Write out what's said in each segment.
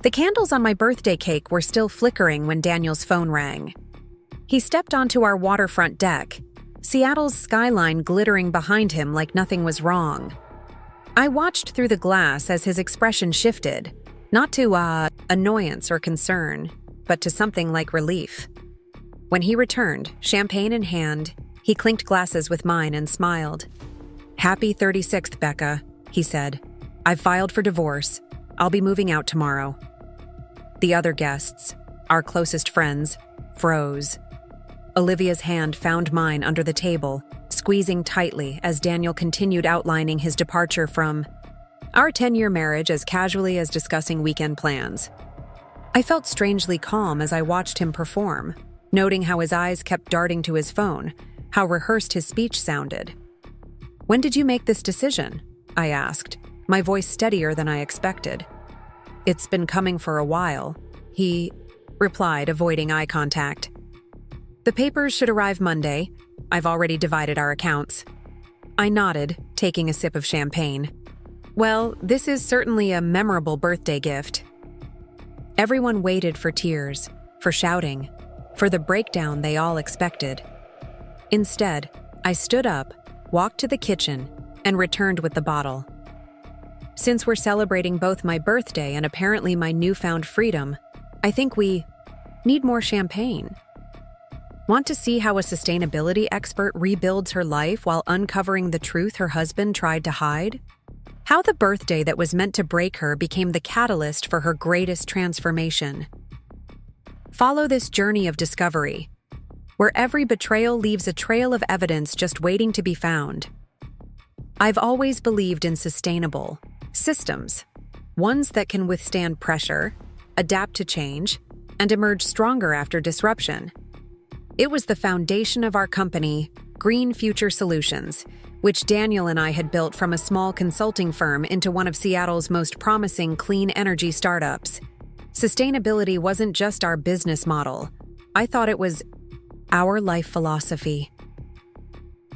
The candles on my birthday cake were still flickering when Daniel's phone rang. He stepped onto our waterfront deck, Seattle's skyline glittering behind him like nothing was wrong. I watched through the glass as his expression shifted, not to, annoyance or concern, but to something like relief. When he returned, champagne in hand, he clinked glasses with mine and smiled. "Happy 36th, Becca," he said. "I've filed for divorce. I'll be moving out tomorrow." The other guests, our closest friends, froze. Olivia's hand found mine under the table, squeezing tightly as Daniel continued outlining his departure from our 10-year marriage as casually as discussing weekend plans. I felt strangely calm as I watched him perform, noting how his eyes kept darting to his phone, how rehearsed his speech sounded. "When did you make this decision?" I asked, my voice steadier than I expected. "It's been coming for a while," he replied, avoiding eye contact. "The papers should arrive Monday. I've already divided our accounts." I nodded, taking a sip of champagne. "Well, this is certainly a memorable birthday gift." Everyone waited for tears, for shouting, for the breakdown they all expected. Instead, I stood up, walked to the kitchen, and returned with the bottle. Since we're celebrating both my birthday and apparently my newfound freedom, I think we need more champagne. Want to see how a sustainability expert rebuilds her life while uncovering the truth her husband tried to hide? How the birthday that was meant to break her became the catalyst for her greatest transformation. Follow this journey of discovery, where every betrayal leaves a trail of evidence just waiting to be found. I've always believed in sustainable systems, ones that can withstand pressure, adapt to change, and emerge stronger after disruption. It was the foundation of our company, Green Future Solutions, which Daniel and I had built from a small consulting firm into one of Seattle's most promising clean energy startups. Sustainability wasn't just our business model. I thought it was our life philosophy.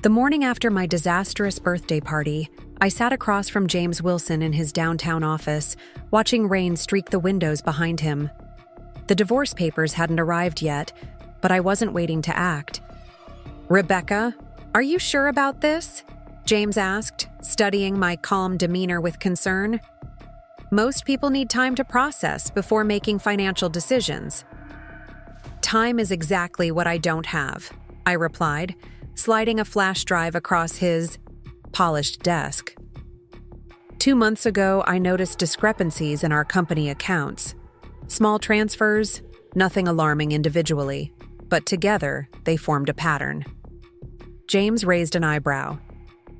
The morning after my disastrous birthday party, I sat across from James Wilson in his downtown office, watching rain streak the windows behind him. The divorce papers hadn't arrived yet, but I wasn't waiting to act. "Rebecca, are you sure about this?" James asked, studying my calm demeanor with concern. "Most people need time to process before making financial decisions." "Time is exactly what I don't have," I replied, sliding a flash drive across his polished desk. 2 months ago, I noticed discrepancies in our company accounts. Small transfers, nothing alarming individually, but together they formed a pattern. James raised an eyebrow.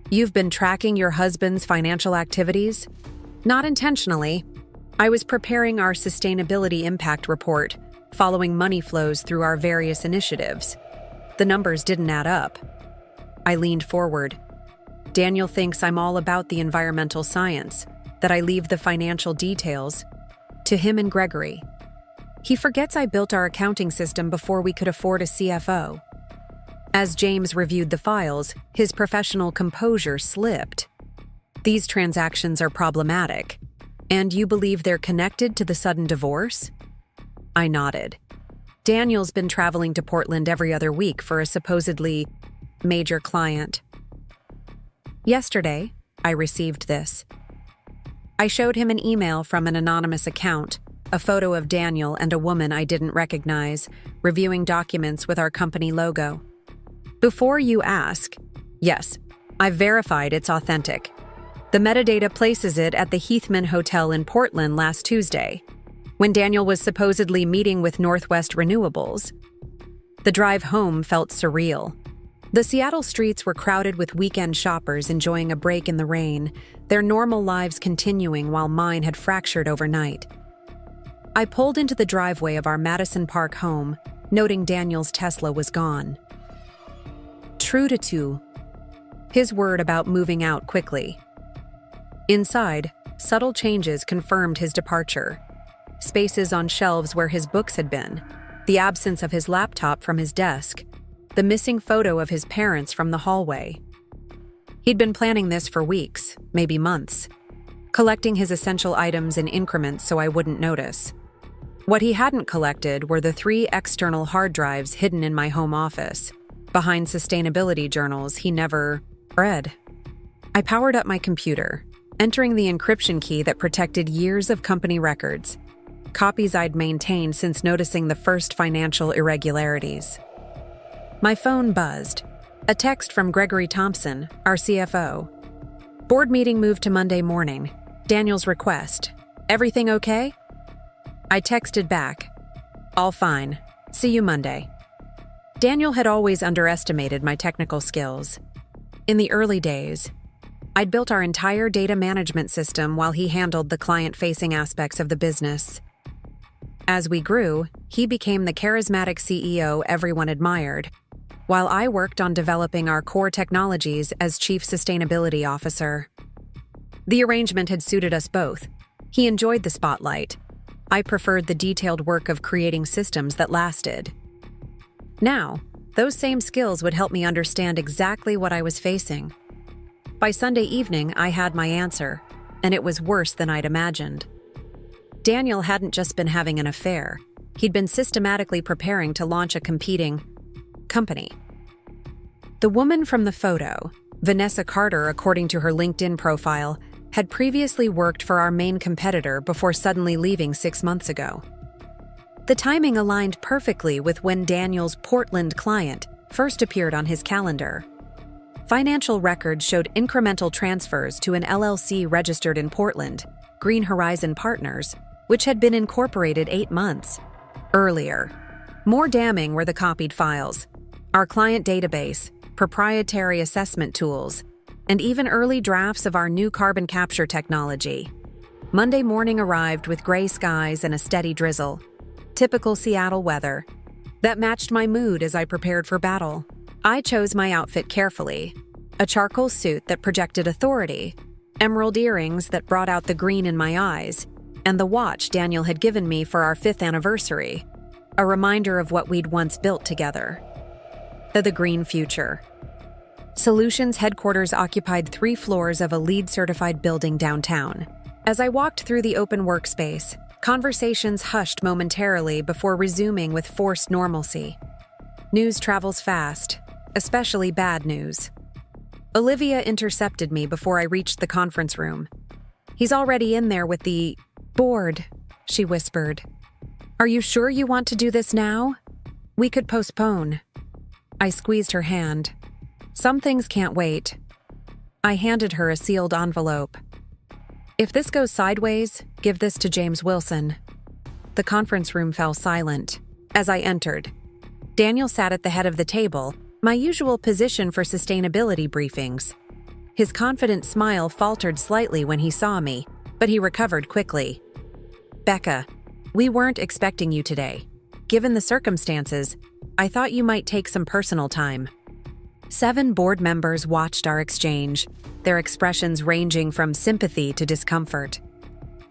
"You've been tracking your husband's financial activities?" "Not intentionally. I was preparing our sustainability impact report, following money flows through our various initiatives. The numbers didn't add up." I leaned forward. "Daniel thinks I'm all about the environmental science, that I leave the financial details to him and Gregory. He forgets I built our accounting system before we could afford a CFO." As James reviewed the files, his professional composure slipped. "These transactions are problematic, and you believe they're connected to the sudden divorce?" I nodded. "Daniel's been traveling to Portland every other week for a supposedly major client. Yesterday, I received this." I showed him an email from an anonymous account, a photo of Daniel and a woman I didn't recognize, reviewing documents with our company logo. "Before you ask, yes, I've verified it's authentic. The metadata places it at the Heightened Hotel in Portland last Tuesday, when Daniel was supposedly meeting with Northwest Renewables." The drive home felt surreal. The Seattle streets were crowded with weekend shoppers enjoying a break in the rain, their normal lives continuing while mine had fractured overnight. I pulled into the driveway of our Madison Park home, noting Daniel's Tesla was gone. True to two. His word about moving out quickly. Inside, subtle changes confirmed his departure. Spaces on shelves where his books had been, the absence of his laptop from his desk, the missing photo of his parents from the hallway. He'd been planning this for weeks, maybe months. collecting his essential items in increments so I wouldn't notice. What he hadn't collected were the 3 external hard drives hidden in my home office, behind sustainability journals he never read. I powered up my computer, entering the encryption key that protected years of company records, copies I'd maintained since noticing the first financial irregularities. My phone buzzed. A text from Gregory Thompson, our CFO. Board meeting moved to Monday morning. Daniel's request. Everything okay? I texted back. All fine. See you Monday. Daniel had always underestimated my technical skills. In the early days, I'd built our entire data management system while he handled the client-facing aspects of the business. As we grew, he became the charismatic CEO everyone admired, while I worked on developing our core technologies as Chief Sustainability Officer. The arrangement had suited us both. He enjoyed the spotlight. I preferred the detailed work of creating systems that lasted. Now, those same skills would help me understand exactly what I was facing. By Sunday evening, I had my answer, and it was worse than I'd imagined. Daniel hadn't just been having an affair. He'd been systematically preparing to launch a competing company. The woman from the photo, Vanessa Carter, according to her LinkedIn profile, had previously worked for our main competitor before suddenly leaving 6 months ago. The timing aligned perfectly with when Daniel's Portland client first appeared on his calendar. Financial records showed incremental transfers to an LLC registered in Portland, Green Horizon Partners, which had been incorporated 8 months earlier. More damning were the copied files, our client database, proprietary assessment tools, and even early drafts of our new carbon capture technology. Monday morning arrived with gray skies and a steady drizzle, typical Seattle weather, that matched my mood as I prepared for battle. I chose my outfit carefully, a charcoal suit that projected authority, emerald earrings that brought out the green in my eyes, and the watch Daniel had given me for our 5th anniversary, a reminder of what we'd once built together. The green future. Solutions headquarters occupied 3 floors of a LEED-certified building downtown. As I walked through the open workspace, conversations hushed momentarily before resuming with forced normalcy. News travels fast, especially bad news. Olivia intercepted me before I reached the conference room. "He's already in there with the board," she whispered. "Are you sure you want to do this now? We could postpone." I squeezed her hand. "Some things can't wait." I handed her a sealed envelope. "If this goes sideways, give this to James Wilson." The conference room fell silent. As I entered, Daniel sat at the head of the table, my usual position for sustainability briefings. His confident smile faltered slightly when he saw me, but he recovered quickly. "Becca, we weren't expecting you today. Given the circumstances, I thought you might take some personal time." 7 board members watched our exchange, their expressions ranging from sympathy to discomfort.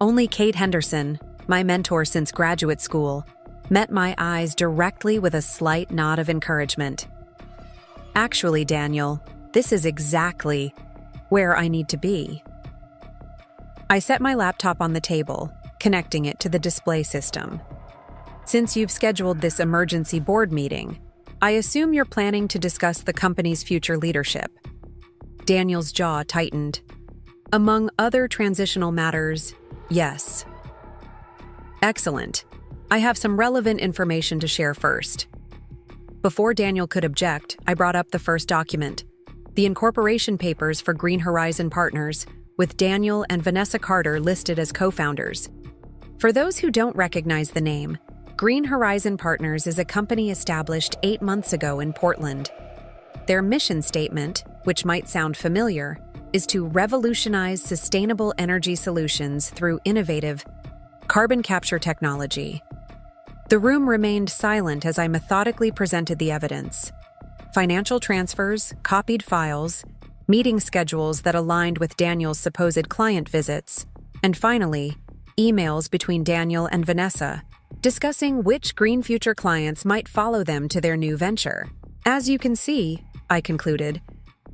Only Kate Henderson, my mentor since graduate school, met my eyes directly with a slight nod of encouragement. "Actually, Daniel, this is exactly where I need to be." I set my laptop on the table, connecting it to the display system. "Since you've scheduled this emergency board meeting, I assume you're planning to discuss the company's future leadership." Daniel's jaw tightened. "Among other transitional matters, yes." "Excellent. I have some relevant information to share first." Before Daniel could object, I brought up the first document, the incorporation papers for Green Horizon Partners, with Daniel and Vanessa Carter listed as co-founders. For those who don't recognize the name, Green Horizon Partners is a company established 8 months ago in Portland. Their mission statement, which might sound familiar, is to revolutionize sustainable energy solutions through innovative carbon capture technology. The room remained silent as I methodically presented the evidence. Financial transfers, copied files, meeting schedules that aligned with Daniel's supposed client visits, and finally, emails between Daniel and Vanessa, discussing which Green Future clients might follow them to their new venture. "As you can see," I concluded,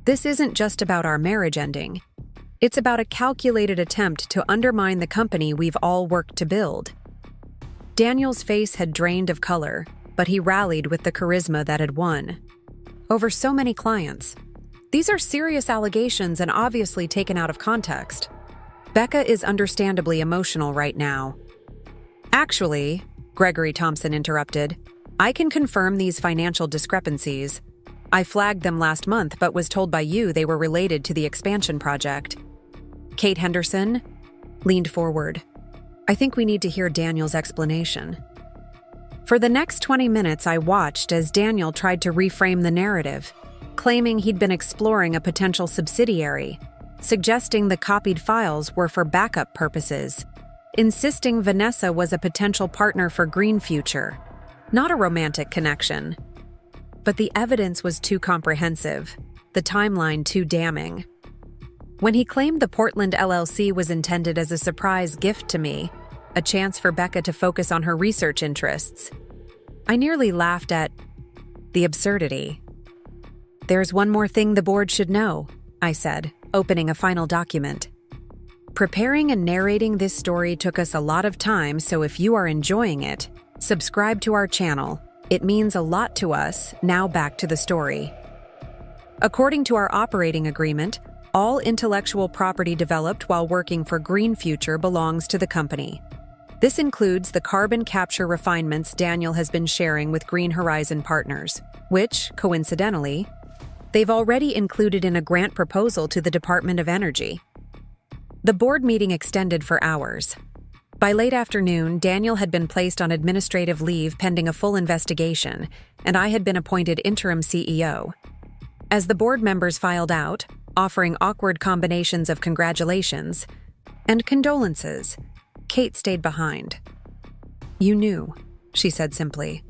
"this isn't just about our marriage ending. It's about a calculated attempt to undermine the company we've all worked to build. Daniel's face had drained of color, but he rallied with the charisma that had won. Over so many clients. These are serious allegations and obviously taken out of context. Becca is understandably emotional right now. Actually, Gregory Thompson interrupted, I can confirm these financial discrepancies. I flagged them last month but was told by you they were related to the expansion project. Kate Henderson leaned forward. I think we need to hear Daniel's explanation. For the next 20 minutes, I watched as Daniel tried to reframe the narrative, claiming he'd been exploring a potential subsidiary, suggesting the copied files were for backup purposes, insisting Vanessa was a potential partner for Green Future, not a romantic connection. But the evidence was too comprehensive, the timeline too damning. When he claimed the Portland LLC was intended as a surprise gift to me, a chance for Becca to focus on her research interests, I nearly laughed at the absurdity. There's one more thing the board should know, I said, opening a final document. Preparing and narrating this story took us a lot of time, so if you are enjoying it, subscribe to our channel. It means a lot to us. Now back to the story. According to our operating agreement, all intellectual property developed while working for Green Future belongs to the company. This includes the carbon capture refinements Daniel has been sharing with Green Horizon Partners, which, coincidentally, they've already included in a grant proposal to the Department of Energy. The board meeting extended for hours. By late afternoon, Daniel had been placed on administrative leave pending a full investigation, and I had been appointed interim CEO. As the board members filed out, offering awkward combinations of congratulations and condolences, Kate stayed behind. You knew, she said simply.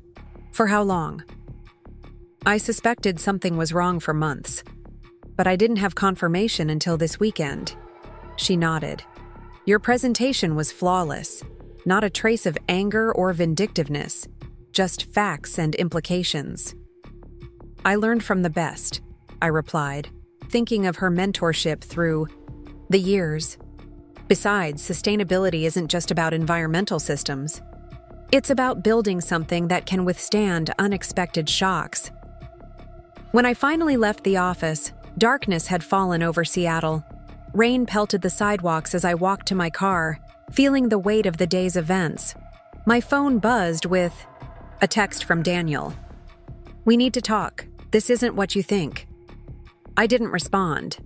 For how long? I suspected something was wrong for months, but I didn't have confirmation until this weekend. She nodded. Your presentation was flawless, not a trace of anger or vindictiveness, just facts and implications. I learned from the best, I replied, thinking of her mentorship through the years. Besides, sustainability isn't just about environmental systems. It's about building something that can withstand unexpected shocks. When I finally left the office, darkness had fallen over Seattle. Rain pelted the sidewalks as I walked to my car, feeling the weight of the day's events. My phone buzzed with a text from Daniel. We need to talk. This isn't what you think. I didn't respond.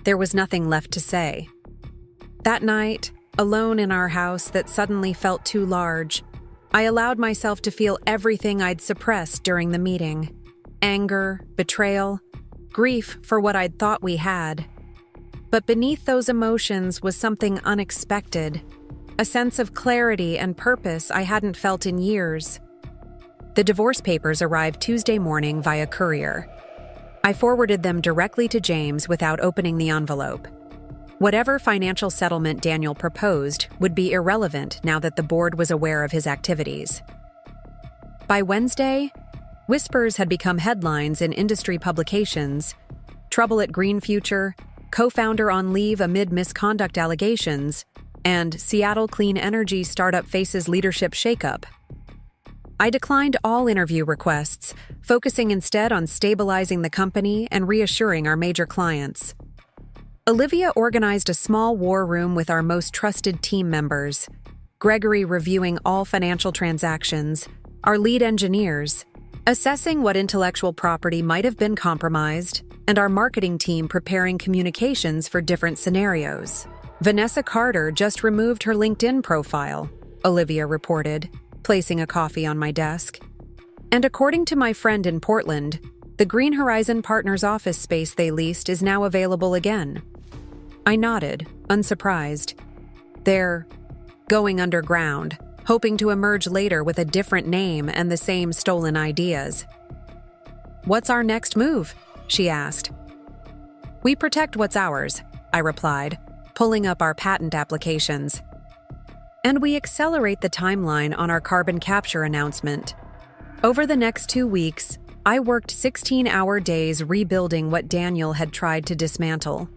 There was nothing left to say. That night, alone in our house that suddenly felt too large, I allowed myself to feel everything I'd suppressed during the meeting. Anger, betrayal, grief for what I'd thought we had. But beneath those emotions was something unexpected, a sense of clarity and purpose I hadn't felt in years. The divorce papers arrived Tuesday morning via courier. I forwarded them directly to James without opening the envelope. Whatever financial settlement Daniel proposed would be irrelevant now that the board was aware of his activities. By Wednesday, whispers had become headlines in industry publications. Trouble at Green Future, co-founder on leave amid misconduct allegations, and Seattle Clean Energy startup faces leadership shakeup. I declined all interview requests, focusing instead on stabilizing the company and reassuring our major clients. Olivia organized a small war room with our most trusted team members, Gregory reviewing all financial transactions, our lead engineers, assessing what intellectual property might have been compromised, and our marketing team preparing communications for different scenarios. Vanessa Carter just removed her LinkedIn profile, Olivia reported, placing a coffee on my desk. And according to my friend in Portland, the Green Horizon Partners office space they leased is now available again. I nodded, unsurprised. They're going underground, hoping to emerge later with a different name and the same stolen ideas. What's our next move? She asked. We protect what's ours, I replied, pulling up our patent applications. And we accelerate the timeline on our carbon capture announcement. Over the next 2 weeks, I worked 16-hour days rebuilding what Daniel had tried to dismantle.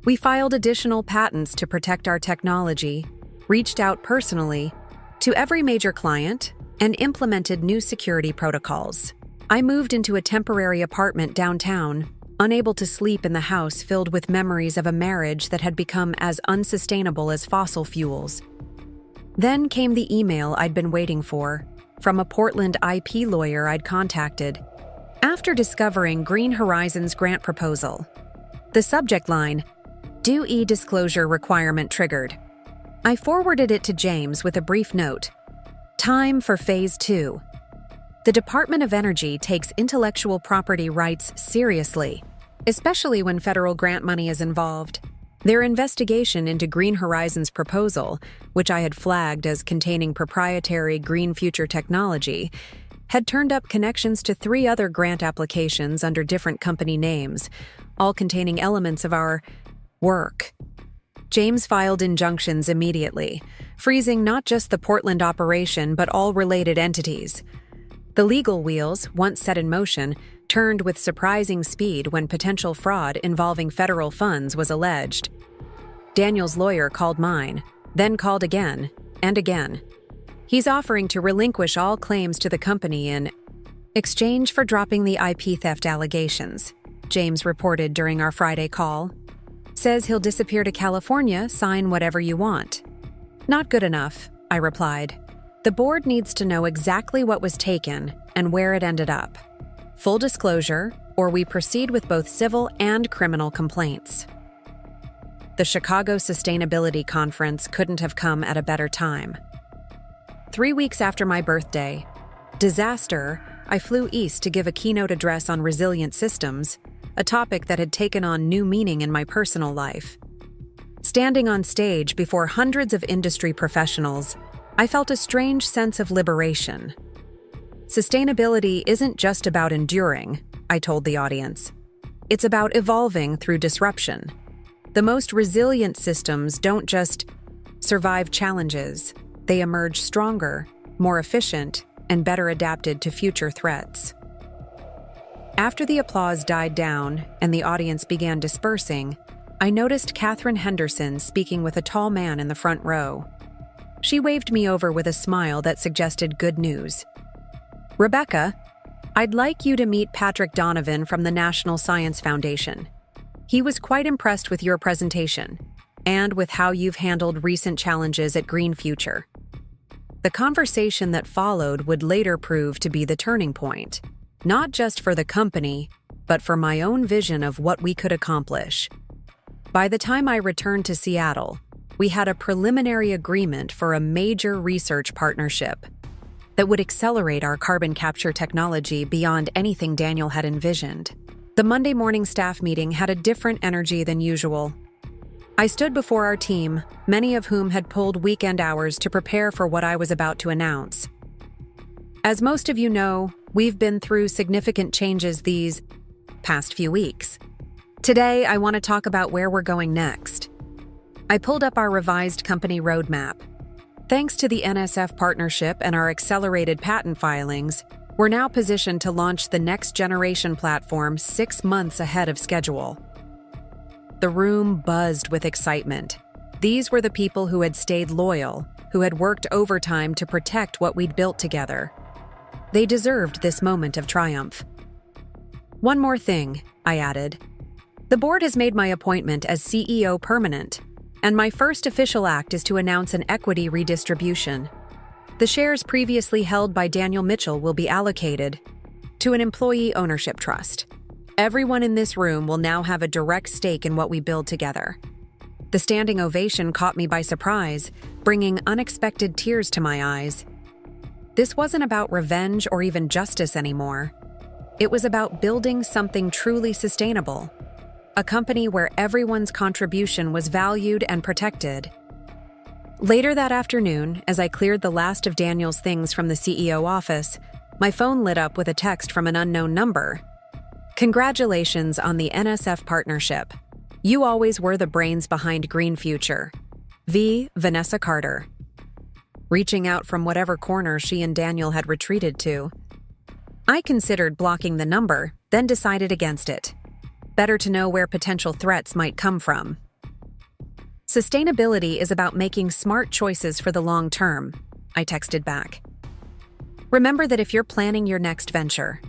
We filed additional patents to protect our technology, reached out personally to every major client, and implemented new security protocols. I moved into a temporary apartment downtown, unable to sleep in the house filled with memories of a marriage that had become as unsustainable as fossil fuels. Then came the email I'd been waiting for, from a Portland IP lawyer I'd contacted, after discovering Green Horizons' grant proposal. The subject line, "Due e-disclosure requirement triggered." I forwarded it to James with a brief note. Time for Phase 2. The Department of Energy takes intellectual property rights seriously, especially when federal grant money is involved. Their investigation into Green Horizons' proposal, which I had flagged as containing proprietary green future technology, had turned up connections to 3 other grant applications under different company names, all containing elements of our work. James filed injunctions immediately, freezing not just the Portland operation but all related entities. The legal wheels, once set in motion, turned with surprising speed when potential fraud involving federal funds was alleged. Daniel's lawyer called mine, then called again and again. He's offering to relinquish all claims to the company in exchange for dropping the IP theft allegations, James reported during our Friday call. Says he'll disappear to California, sign whatever you want. Not good enough, I replied. The board needs to know exactly what was taken and where it ended up. Full disclosure, or we proceed with both civil and criminal complaints. The Chicago Sustainability Conference couldn't have come at a better time. 3 weeks after my birthday, disaster, I flew east to give a keynote address on resilient systems, a topic that had taken on new meaning in my personal life. Standing on stage before hundreds of industry professionals, I felt a strange sense of liberation. Sustainability isn't just about enduring, I told the audience. It's about evolving through disruption. The most resilient systems don't just survive challenges, they emerge stronger, more efficient, and better adapted to future threats. After the applause died down and the audience began dispersing, I noticed Katherine Henderson speaking with a tall man in the front row. She waved me over with a smile that suggested good news. "Rebecca, I'd like you to meet Patrick Donovan from the National Science Foundation. He was quite impressed with your presentation and with how you've handled recent challenges at Green Future." The conversation that followed would later prove to be the turning point, not just for the company, but for my own vision of what we could accomplish. By the time I returned to Seattle, we had a preliminary agreement for a major research partnership that would accelerate our carbon capture technology beyond anything Daniel had envisioned. The Monday morning staff meeting had a different energy than usual. I stood before our team, many of whom had pulled weekend hours to prepare for what I was about to announce. As most of you know, we've been through significant changes these past few weeks. Today, I want to talk about where we're going next. I pulled up our revised company roadmap. Thanks to the NSF partnership and our accelerated patent filings, we're now positioned to launch the next generation platform 6 months ahead of schedule. The room buzzed with excitement. These were the people who had stayed loyal, who had worked overtime to protect what we'd built together. They deserved this moment of triumph. One more thing, I added. The board has made my appointment as CEO permanent, and my first official act is to announce an equity redistribution. The shares previously held by Daniel Mitchell will be allocated to an employee ownership trust. Everyone in this room will now have a direct stake in what we build together. The standing ovation caught me by surprise, bringing unexpected tears to my eyes. This wasn't about revenge or even justice anymore. It was about building something truly sustainable. A company where everyone's contribution was valued and protected. Later that afternoon, as I cleared the last of Daniel's things from the CEO office, my phone lit up with a text from an unknown number. "Congratulations on the NSF partnership. You always were the brains behind Green Future. Vanessa Carter." Reaching out from whatever corner she and Daniel had retreated to. I considered blocking the number, then decided against it. Better to know where potential threats might come from. Sustainability is about making smart choices for the long term, I texted back. Remember that if you're planning your next venture.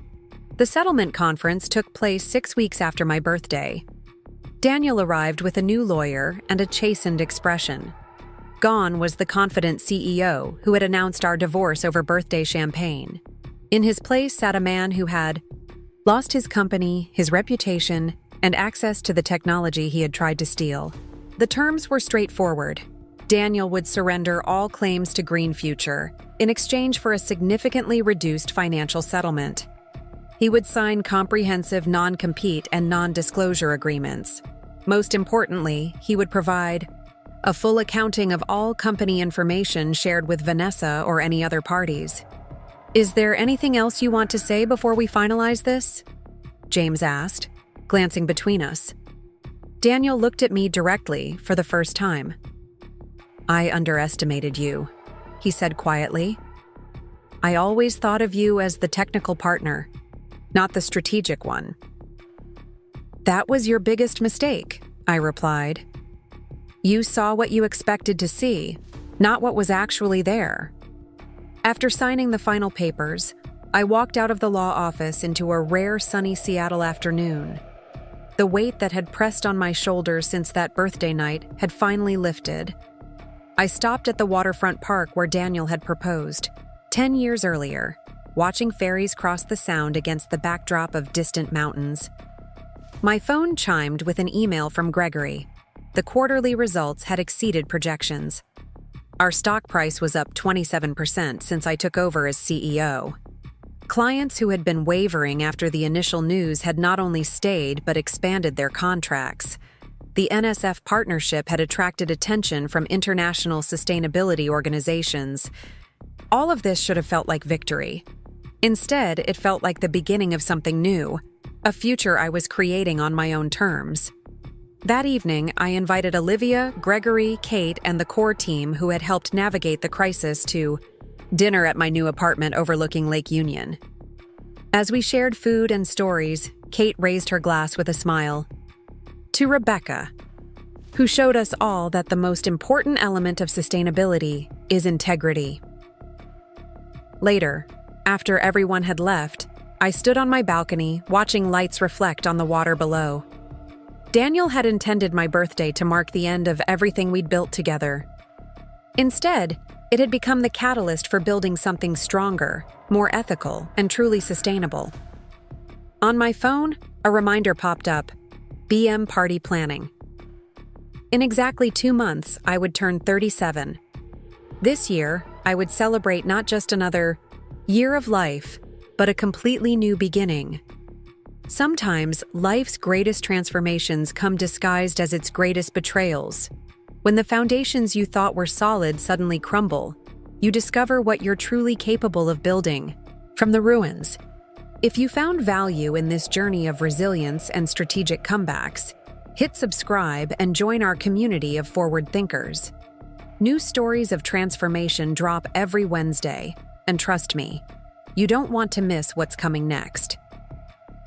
The settlement conference took place 6 weeks after my birthday. Daniel arrived with a new lawyer and a chastened expression. Gone was the confident CEO who had announced our divorce over birthday champagne. In his place sat a man who had lost his company, his reputation, and access to the technology he had tried to steal. The terms were straightforward. Daniel would surrender all claims to Green Future in exchange for a significantly reduced financial settlement. He would sign comprehensive non-compete and non-disclosure agreements. Most importantly, he would provide a full accounting of all company information shared with Vanessa or any other parties. "Is there anything else you want to say before we finalize this?" James asked, glancing between us. Daniel looked at me directly for the first time. "I underestimated you," he said quietly. "I always thought of you as the technical partner, not the strategic one." "That was your biggest mistake," I replied. "You saw what you expected to see, not what was actually there." After signing the final papers, I walked out of the law office into a rare sunny Seattle afternoon. The weight that had pressed on my shoulders since that birthday night had finally lifted. I stopped at the waterfront park where Daniel had proposed, 10 years earlier, watching ferries cross the Sound against the backdrop of distant mountains. My phone chimed with an email from Gregory. The quarterly results had exceeded projections. Our stock price was up 27% since I took over as CEO. Clients who had been wavering after the initial news had not only stayed but expanded their contracts. The NSF partnership had attracted attention from international sustainability organizations. All of this should have felt like victory. Instead, it felt like the beginning of something new, a future I was creating on my own terms. That evening, I invited Olivia, Gregory, Kate, and the core team who had helped navigate the crisis to dinner at my new apartment overlooking Lake Union. As we shared food and stories, Kate raised her glass with a smile. To Rebecca, who showed us all that the most important element of sustainability is integrity. Later, after everyone had left, I stood on my balcony, watching lights reflect on the water below. Daniel had intended my birthday to mark the end of everything we'd built together. Instead, it had become the catalyst for building something stronger, more ethical, and truly sustainable. On my phone, a reminder popped up: BM Party Planning. In exactly 2 months, I would turn 37. This year, I would celebrate not just another year of life, but a completely new beginning. Sometimes, life's greatest transformations come disguised as its greatest betrayals. When the foundations you thought were solid suddenly crumble, you discover what you're truly capable of building from the ruins. If you found value in this journey of resilience and strategic comebacks, hit subscribe and join our community of forward thinkers. New stories of transformation drop every Wednesday, and trust me, you don't want to miss what's coming next.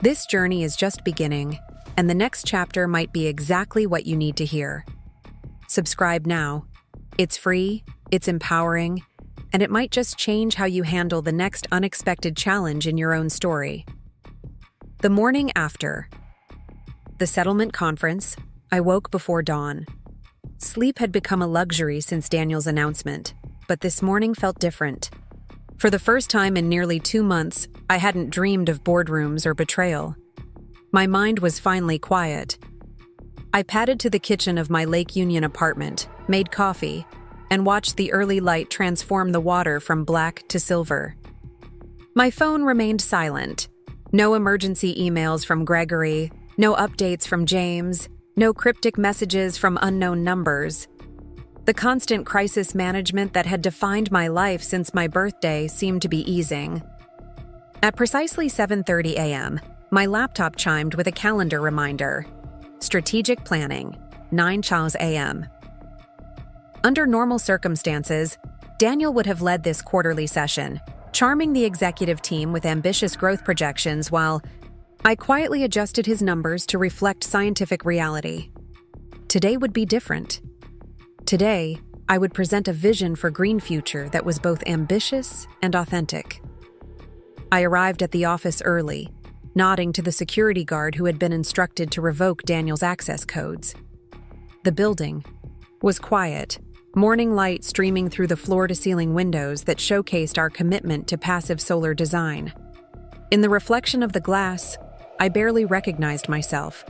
This journey is just beginning, and the next chapter might be exactly what you need to hear. Subscribe now. It's free, it's empowering, and it might just change how you handle the next unexpected challenge in your own story. The morning after the settlement conference, I woke before dawn. Sleep had become a luxury since Daniel's announcement, but this morning felt different. For the first time in nearly 2 months, I hadn't dreamed of boardrooms or betrayal. My mind was finally quiet. I padded to the kitchen of my Lake Union apartment, made coffee, and watched the early light transform the water from black to silver. My phone remained silent. No emergency emails from Gregory, no updates from James, no cryptic messages from unknown numbers. The constant crisis management that had defined my life since my birthday seemed to be easing. At precisely 7:30 a.m., my laptop chimed with a calendar reminder. Strategic Planning, 9 a.m. Under normal circumstances, Daniel would have led this quarterly session, charming the executive team with ambitious growth projections while I quietly adjusted his numbers to reflect scientific reality. Today would be different. Today, I would present a vision for Green Future that was both ambitious and authentic. I arrived at the office early, nodding to the security guard who had been instructed to revoke Daniel's access codes. The building was quiet, morning light streaming through the floor-to-ceiling windows that showcased our commitment to passive solar design. In the reflection of the glass, I barely recognized myself.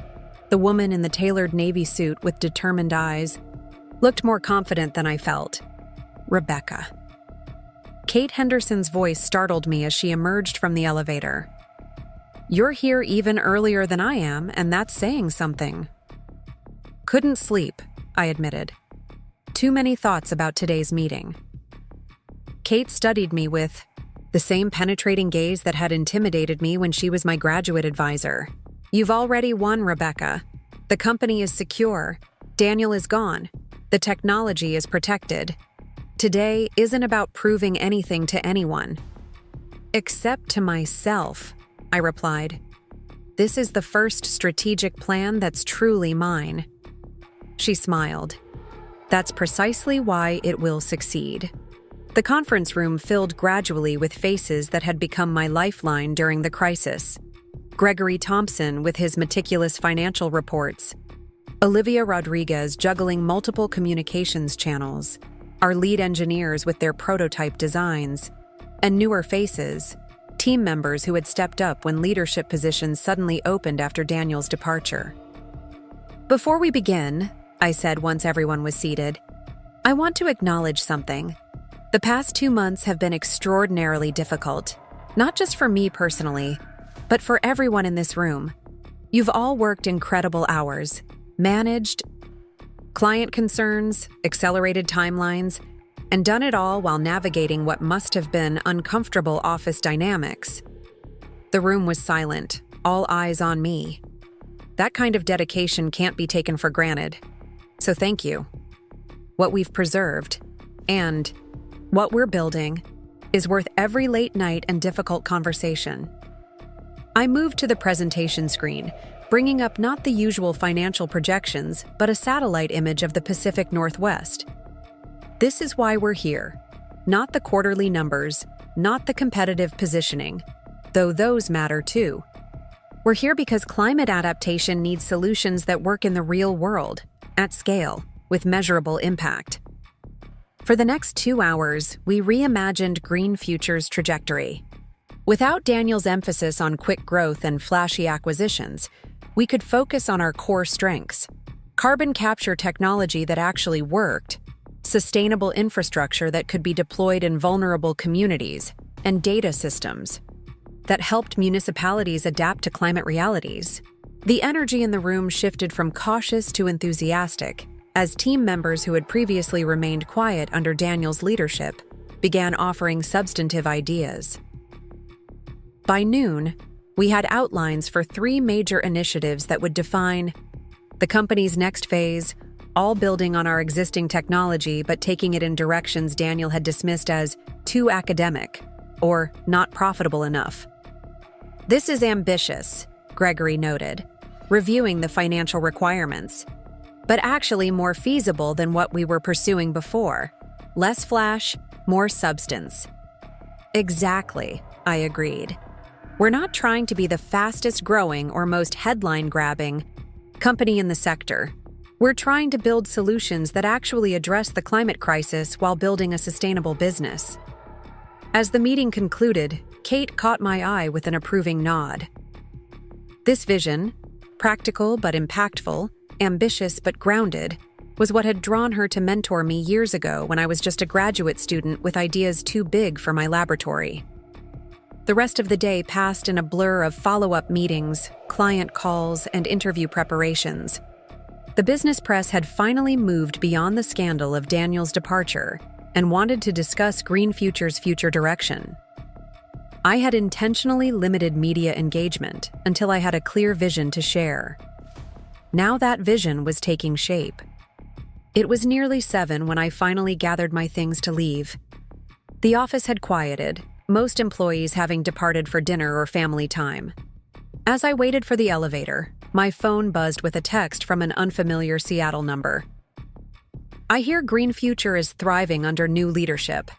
The woman in the tailored navy suit with determined eyes looked more confident than I felt. Rebecca. Kate Henderson's voice startled me as she emerged from the elevator. "You're here even earlier than I am, and that's saying something." "Couldn't sleep," I admitted. "Too many thoughts about today's meeting." Kate studied me with the same penetrating gaze that had intimidated me when she was my graduate advisor. "You've already won, Rebecca. The company is secure. Daniel is gone. The technology is protected. Today isn't about proving anything to anyone." "Except to myself," I replied. "This is the first strategic plan that's truly mine." She smiled. "That's precisely why it will succeed." The conference room filled gradually with faces that had become my lifeline during the crisis. Gregory Thompson with his meticulous financial reports, Olivia Rodriguez juggling multiple communications channels, our lead engineers with their prototype designs, and newer faces, team members who had stepped up when leadership positions suddenly opened after Daniel's departure. "Before we begin," I said once everyone was seated, "I want to acknowledge something. The past 2 months have been extraordinarily difficult, not just for me personally, but for everyone in this room. You've all worked incredible hours, managed client concerns, accelerated timelines, and done it all while navigating what must have been uncomfortable office dynamics." The room was silent, all eyes on me. That kind of dedication can't be taken for granted. So thank you. What we've preserved, and what we're building, is worth every late night and difficult conversation. I moved to the presentation screen, bringing up not the usual financial projections, but a satellite image of the Pacific Northwest. This is why we're here. Not the quarterly numbers, not the competitive positioning, though those matter too. We're here because climate adaptation needs solutions that work in the real world, at scale, with measurable impact. For the next 2 hours, we reimagined Green Future's trajectory. Without Daniel's emphasis on quick growth and flashy acquisitions, we could focus on our core strengths: carbon capture technology that actually worked, sustainable infrastructure that could be deployed in vulnerable communities, and data systems that helped municipalities adapt to climate realities. The energy in the room shifted from cautious to enthusiastic, as team members who had previously remained quiet under Daniel's leadership began offering substantive ideas. By noon, we had outlines for 3 major initiatives that would define the company's next phase, all building on our existing technology but taking it in directions Daniel had dismissed as too academic or not profitable enough. "This is ambitious," Gregory noted, reviewing the financial requirements, "but actually more feasible than what we were pursuing before. Less flash, more substance." "Exactly," I agreed. "We're not trying to be the fastest growing or most headline-grabbing company in the sector. We're trying to build solutions that actually address the climate crisis while building a sustainable business." As the meeting concluded, Kate caught my eye with an approving nod. This vision, practical but impactful, ambitious but grounded, was what had drawn her to mentor me years ago when I was just a graduate student with ideas too big for my laboratory. The rest of the day passed in a blur of follow-up meetings, client calls, and interview preparations. The business press had finally moved beyond the scandal of Daniel's departure and wanted to discuss Green Future's future direction. I had intentionally limited media engagement until I had a clear vision to share. Now that vision was taking shape. It was nearly 7 when I finally gathered my things to leave. The office had quieted, most employees having departed for dinner or family time. As I waited for the elevator, my phone buzzed with a text from an unfamiliar Seattle number. I hear Green Future is thriving under new leadership.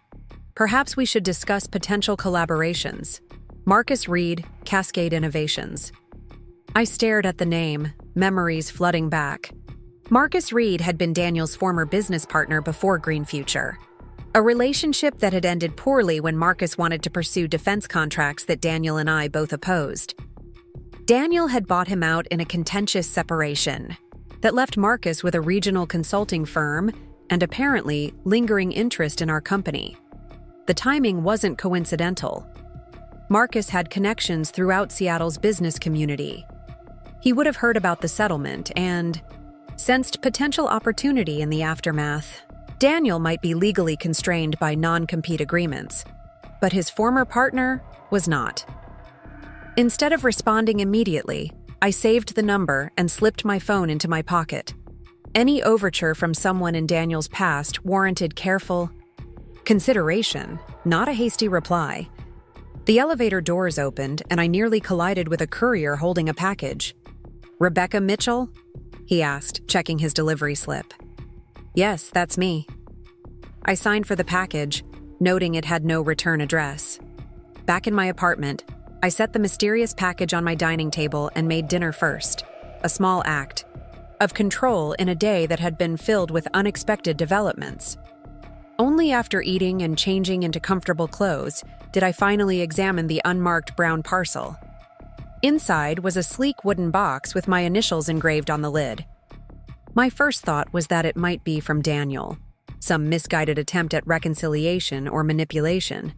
Perhaps we should discuss potential collaborations. Marcus Reed, Cascade Innovations. I stared at the name, memories flooding back. Marcus Reed had been Daniel's former business partner before Green Future. A relationship that had ended poorly when Marcus wanted to pursue defense contracts that Daniel and I both opposed. Daniel had bought him out in a contentious separation that left Marcus with a regional consulting firm and apparently lingering interest in our company. The timing wasn't coincidental. Marcus had connections throughout Seattle's business community. He would have heard about the settlement and sensed potential opportunity in the aftermath. Daniel might be legally constrained by non-compete agreements, but his former partner was not. Instead of responding immediately, I saved the number and slipped my phone into my pocket. Any overture from someone in Daniel's past warranted careful consideration, not a hasty reply. The elevator doors opened, and I nearly collided with a courier holding a package. "Rebecca Mitchell?" he asked, checking his delivery slip. "Yes, that's me." I signed for the package, noting it had no return address. Back in my apartment, I set the mysterious package on my dining table and made dinner first, a small act of control in a day that had been filled with unexpected developments. Only after eating and changing into comfortable clothes did I finally examine the unmarked brown parcel. Inside was a sleek wooden box with my initials engraved on the lid. My first thought was that it might be from Daniel, some misguided attempt at reconciliation or manipulation.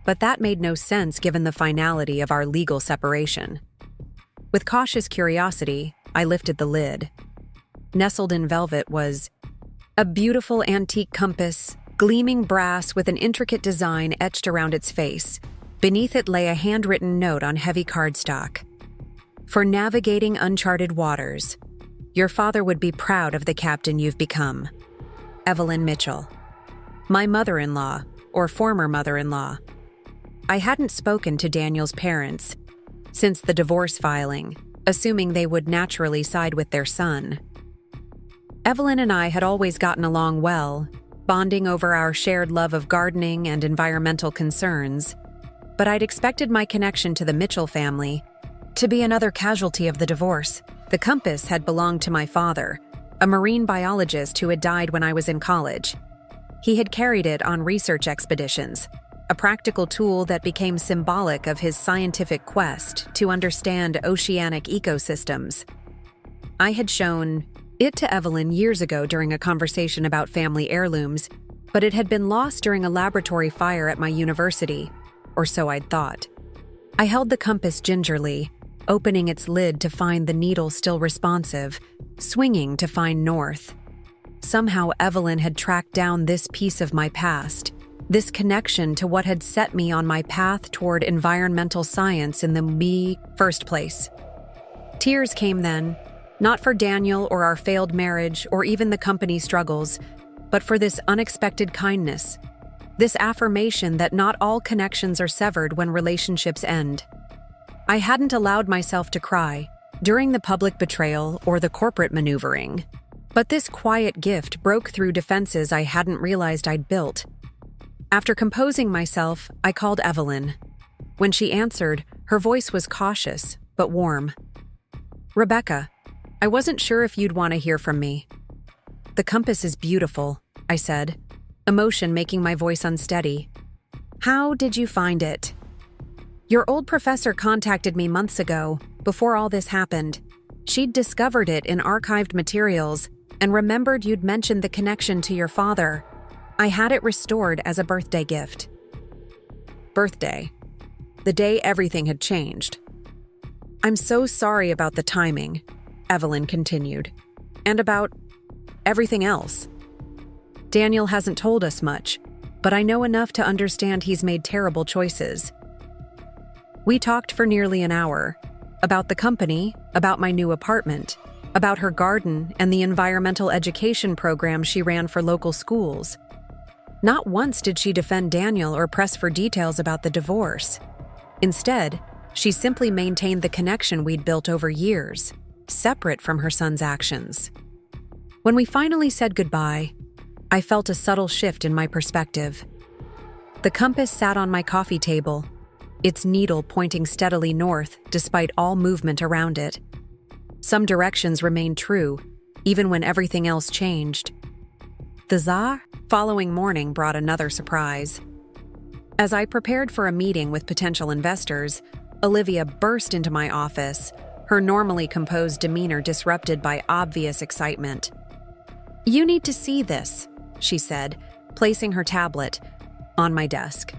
But that made no sense given the finality of our legal separation. With cautious curiosity, I lifted the lid. Nestled in velvet was a beautiful antique compass, gleaming brass with an intricate design etched around its face. Beneath it lay a handwritten note on heavy cardstock. "For navigating uncharted waters, your father would be proud of the captain you've become. Evelyn Mitchell." My mother-in-law, or former mother-in-law. I hadn't spoken to Daniel's parents since the divorce filing, assuming they would naturally side with their son. Evelyn and I had always gotten along well, bonding over our shared love of gardening and environmental concerns, but I'd expected my connection to the Mitchell family to be another casualty of the divorce. The compass had belonged to my father, a marine biologist who had died when I was in college. He had carried it on research expeditions, a practical tool that became symbolic of his scientific quest to understand oceanic ecosystems. I had shown it to Evelyn years ago during a conversation about family heirlooms, but it had been lost during a laboratory fire at my university, or so I'd thought. I held the compass gingerly, opening its lid to find the needle still responsive, swinging to find north. Somehow Evelyn had tracked down this piece of my past, this connection to what had set me on my path toward environmental science in the first place. Tears came then, not for Daniel or our failed marriage or even the company's struggles, but for this unexpected kindness, this affirmation that not all connections are severed when relationships end. I hadn't allowed myself to cry during the public betrayal or the corporate maneuvering, but this quiet gift broke through defenses I hadn't realized I'd built. After composing myself, I called Evelyn. When she answered, her voice was cautious, but warm. "Rebecca, I wasn't sure if you'd want to hear from me." "The compass is beautiful," I said, emotion making my voice unsteady. "How did you find it?" "Your old professor contacted me months ago, before all this happened. She'd discovered it in archived materials and remembered you'd mentioned the connection to your father. I had it restored as a birthday gift." Birthday. The day everything had changed. "I'm so sorry about the timing," Evelyn continued, "and about everything else. Daniel hasn't told us much, but I know enough to understand he's made terrible choices." We talked for nearly an hour, about the company, about my new apartment, about her garden and the environmental education program she ran for local schools. Not once did she defend Daniel or press for details about the divorce. Instead, she simply maintained the connection we'd built over years, separate from her son's actions. When we finally said goodbye, I felt a subtle shift in my perspective. The compass sat on my coffee table, its needle pointing steadily north despite all movement around it. Some directions remained true, even when everything else changed. The following morning brought another surprise. As I prepared for a meeting with potential investors, Olivia burst into my office, her normally composed demeanor disrupted by obvious excitement. "You need to see this," she said, placing her tablet on my desk.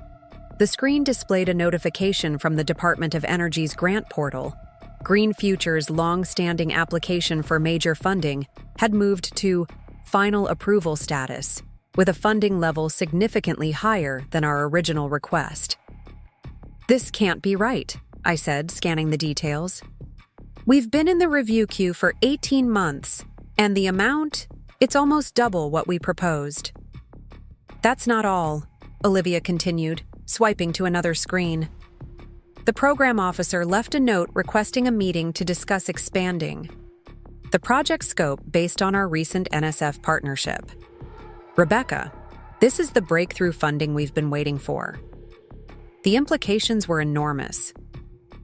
The screen displayed a notification from the Department of Energy's grant portal. Green Future's long-standing application for major funding had moved to final approval status, with a funding level significantly higher than our original request. "This can't be right," I said, scanning the details. "We've been in the review queue for 18 months, and the amount, it's almost double what we proposed." "That's not all," Olivia continued, swiping to another screen. The program officer left a note requesting a meeting to discuss expanding the project scope based on our recent NSF partnership. "Rebecca, this is the breakthrough funding we've been waiting for." The implications were enormous.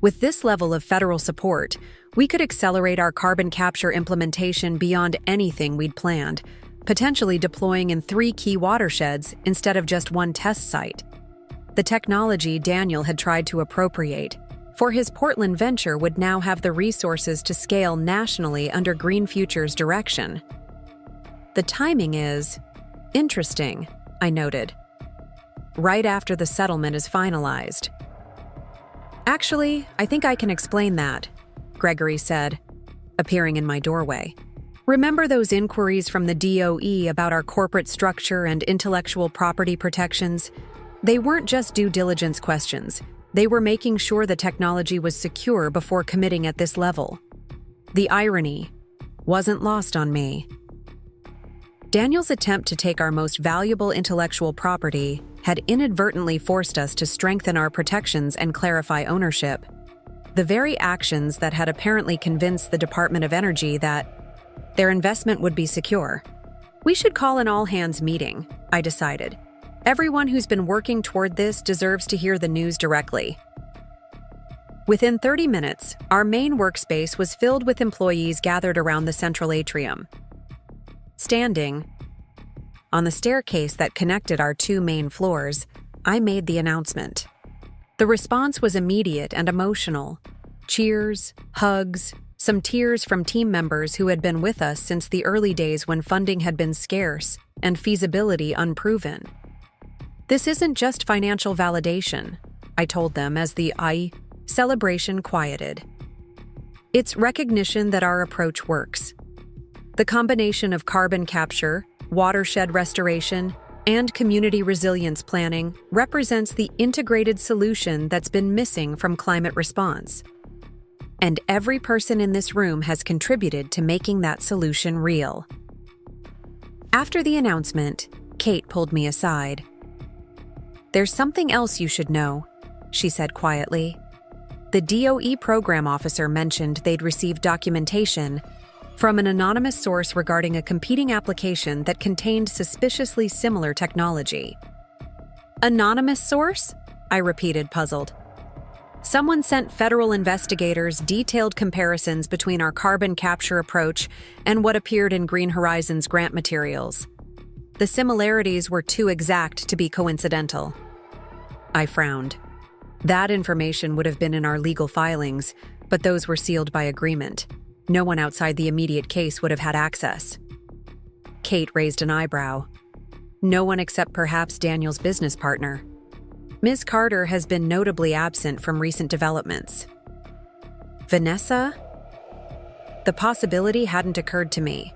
With this level of federal support, we could accelerate our carbon capture implementation beyond anything we'd planned, potentially deploying in 3 key watersheds instead of just one test site. The technology Daniel had tried to appropriate for his Portland venture would now have the resources to scale nationally under Green Future's direction. "The timing is interesting," I noted. "Right after the settlement is finalized." "Actually, I think I can explain that," Gregory said, appearing in my doorway. "Remember those inquiries from the DOE about our corporate structure and intellectual property protections? They weren't just due diligence questions. They were making sure the technology was secure before committing at this level. The irony wasn't lost on me. Daniel's attempt to take our most valuable intellectual property had inadvertently forced us to strengthen our protections and clarify ownership. The very actions that had apparently convinced the Department of Energy that their investment would be secure. We should call an all-hands meeting, I decided. Everyone who's been working toward this deserves to hear the news directly. Within 30 minutes, our main workspace was filled with employees gathered around the central atrium. Standing on the staircase that connected our 2 main floors, I made the announcement. The response was immediate and emotional. Cheers, hugs, some tears from team members who had been with us since the early days when funding had been scarce and feasibility unproven. "This isn't just financial validation," I told them as the celebration quieted. "It's recognition that our approach works. The combination of carbon capture, watershed restoration, and community resilience planning represents the integrated solution that's been missing from climate response. And every person in this room has contributed to making that solution real." After the announcement, Kate pulled me aside. "There's something else you should know," she said quietly. "The DOE program officer mentioned they'd received documentation from an anonymous source regarding a competing application that contained suspiciously similar technology." "Anonymous source?" I repeated, puzzled. "Someone sent federal investigators detailed comparisons between our carbon capture approach and what appeared in Green Horizons grant materials. The similarities were too exact to be coincidental." I frowned. That information would have been in our legal filings, but those were sealed by agreement. No one outside the immediate case would have had access. Kate raised an eyebrow. "No one except perhaps Daniel's business partner. Ms. Carter has been notably absent from recent developments." "Vanessa?" The possibility hadn't occurred to me.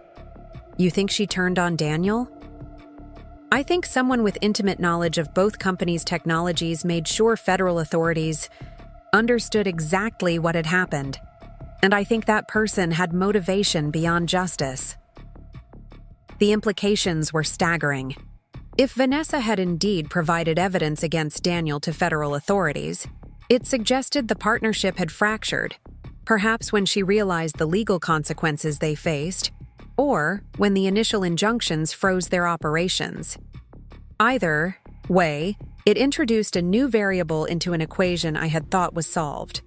"You think she turned on Daniel?" "I think someone with intimate knowledge of both companies' technologies made sure federal authorities understood exactly what had happened. And I think that person had motivation beyond justice." The implications were staggering. If Vanessa had indeed provided evidence against Daniel to federal authorities, it suggested the partnership had fractured. Perhaps when she realized the legal consequences they faced, or when the initial injunctions froze their operations. Either way, it introduced a new variable into an equation I had thought was solved.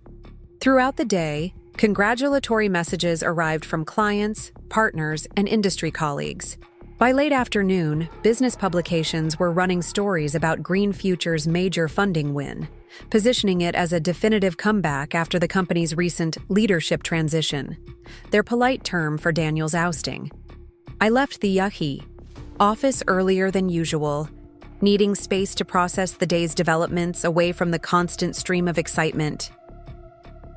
Throughout the day, congratulatory messages arrived from clients, partners, and industry colleagues. By late afternoon, business publications were running stories about Green Future's major funding win, positioning it as a definitive comeback after the company's recent leadership transition, their polite term for Daniel's ousting. I left the yucky office earlier than usual, needing space to process the day's developments away from the constant stream of excitement.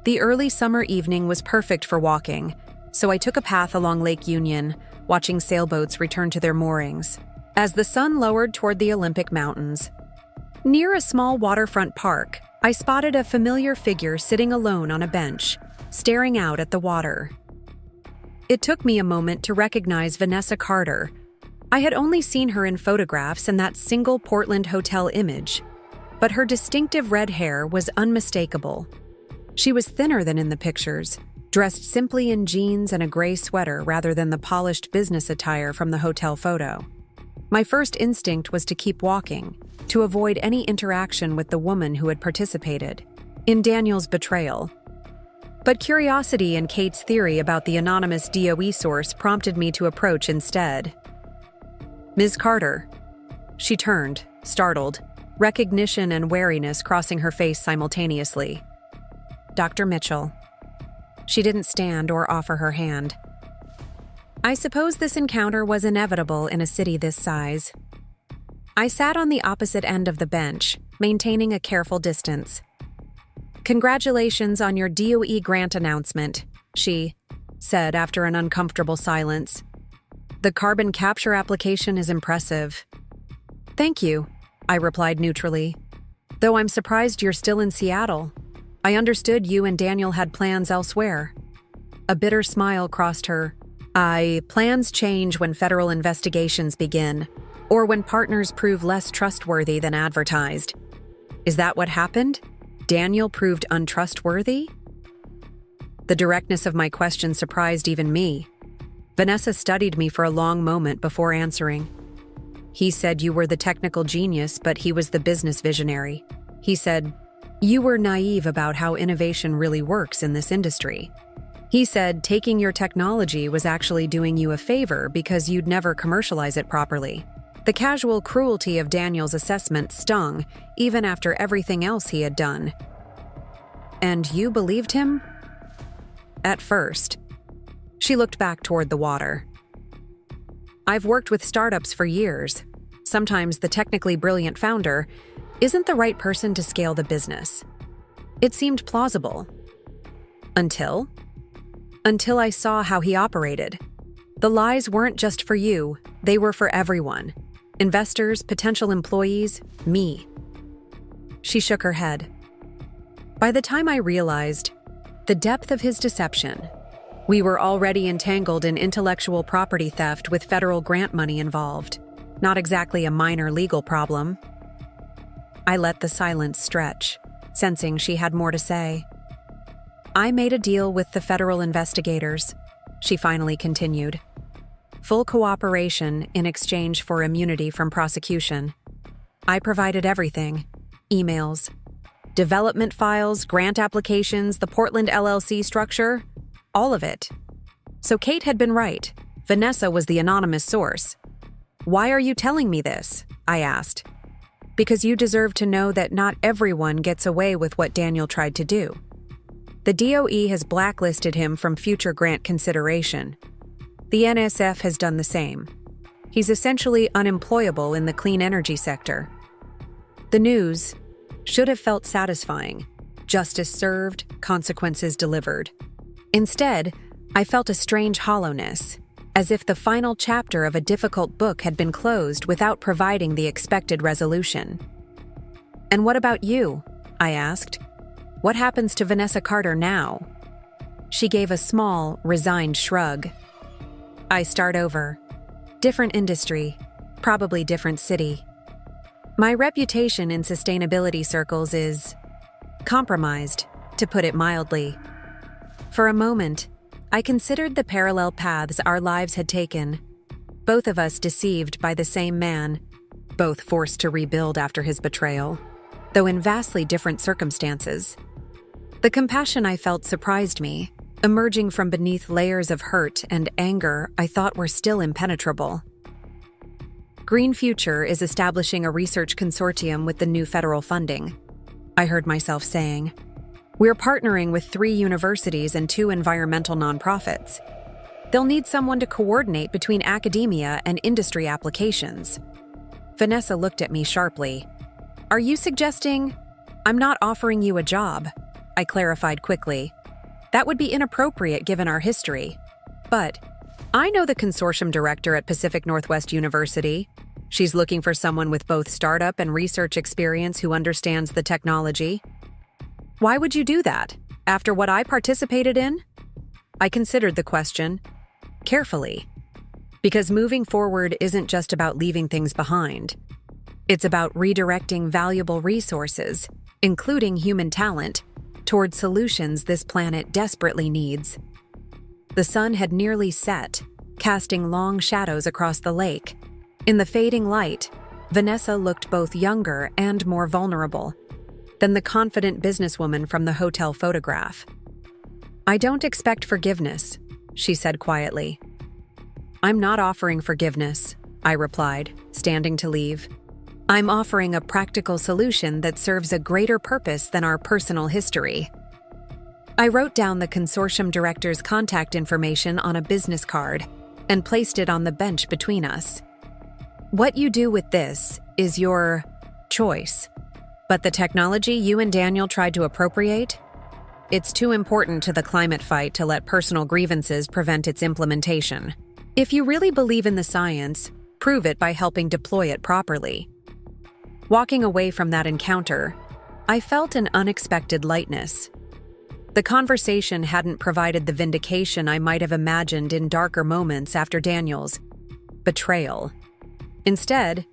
The early summer evening was perfect for walking, so I took a path along Lake Union, watching sailboats return to their moorings. As the sun lowered toward the Olympic Mountains, near a small waterfront park, I spotted a familiar figure sitting alone on a bench, staring out at the water. It took me a moment to recognize Vanessa Carter. I had only seen her in photographs and that single Portland hotel image, but her distinctive red hair was unmistakable. She was thinner than in the pictures, dressed simply in jeans and a gray sweater rather than the polished business attire from the hotel photo. My first instinct was to keep walking, to avoid any interaction with the woman who had participated in Daniel's betrayal. But curiosity and Kate's theory about the anonymous DOE source prompted me to approach instead. "Ms. Carter." She turned, startled, recognition and wariness crossing her face simultaneously. "Dr. Mitchell." She didn't stand or offer her hand. I suppose this encounter was inevitable in a city this size. I sat on the opposite end of the bench, maintaining a careful distance. "Congratulations on your DOE grant announcement," she said after an uncomfortable silence. "The carbon capture application is impressive." "Thank you," I replied neutrally. "Though I'm surprised you're still in Seattle. I understood you and Daniel had plans elsewhere." A bitter smile crossed her. Plans change when federal investigations begin, or when partners prove less trustworthy than advertised." "Is that what happened? Daniel proved untrustworthy?" The directness of my question surprised even me. Vanessa studied me for a long moment before answering. "He said you were the technical genius, but he was the business visionary. He said you were naive about how innovation really works in this industry. He said taking your technology was actually doing you a favor because you'd never commercialize it properly." The casual cruelty of Daniel's assessment stung, even after everything else he had done. "And you believed him?" "At first." She looked back toward the water. "I've worked with startups for years. Sometimes the technically brilliant founder isn't the right person to scale the business. It seemed plausible. Until I saw how he operated. The lies weren't just for you, they were for everyone. Investors, potential employees, me." She shook her head. By the time I realized the depth of his deception, we were already entangled in intellectual property theft with federal grant money involved. Not exactly a minor legal problem. I let the silence stretch, sensing she had more to say. "I made a deal with the federal investigators," she finally continued. "Full cooperation in exchange for immunity from prosecution. I provided everything: emails, development files, grant applications, the Portland LLC structure, all of it. So Kate had been right. Vanessa was the anonymous source." "Why are you telling me this?" I asked. "Because you deserve to know that not everyone gets away with what Daniel tried to do. The DOE has blacklisted him from future grant consideration. The NSF has done the same. He's essentially unemployable in the clean energy sector. The news should have felt satisfying. Justice served, consequences delivered. Instead, I felt a strange hollowness, as if the final chapter of a difficult book had been closed without providing the expected resolution." "And what about you?" I asked. "What happens to Vanessa Carter now?" She gave a small, resigned shrug. "I start over. Different industry, probably different city. My reputation in sustainability circles is compromised, to put it mildly." For a moment, I considered the parallel paths our lives had taken, both of us deceived by the same man, both forced to rebuild after his betrayal, though in vastly different circumstances. The compassion I felt surprised me, emerging from beneath layers of hurt and anger I thought were still impenetrable. Green Future is establishing a research consortium with the new federal funding, I heard myself saying. We're partnering with 3 universities and 2 environmental nonprofits. They'll need someone to coordinate between academia and industry applications. Vanessa looked at me sharply. Are you suggesting I'm not offering you a job? I clarified quickly. That would be inappropriate given our history. But I know the consortium director at Pacific Northwest University. She's looking for someone with both startup and research experience who understands the technology. Why would you do that, after what I participated in? I considered the question carefully, because moving forward isn't just about leaving things behind. It's about redirecting valuable resources, including human talent, toward solutions this planet desperately needs. The sun had nearly set, casting long shadows across the lake. In the fading light, Vanessa looked both younger and more vulnerable than the confident businesswoman from the hotel photograph. I don't expect forgiveness, she said quietly. I'm not offering forgiveness, I replied, standing to leave. I'm offering a practical solution that serves a greater purpose than our personal history. I wrote down the consortium director's contact information on a business card and placed it on the bench between us. What you do with this is your choice, but the technology you and Daniel tried to appropriate? It's too important to the climate fight to let personal grievances prevent its implementation. If you really believe in the science, prove it by helping deploy it properly. Walking away from that encounter, I felt an unexpected lightness. The conversation hadn't provided the vindication I might have imagined in darker moments after Daniel's betrayal. Instead,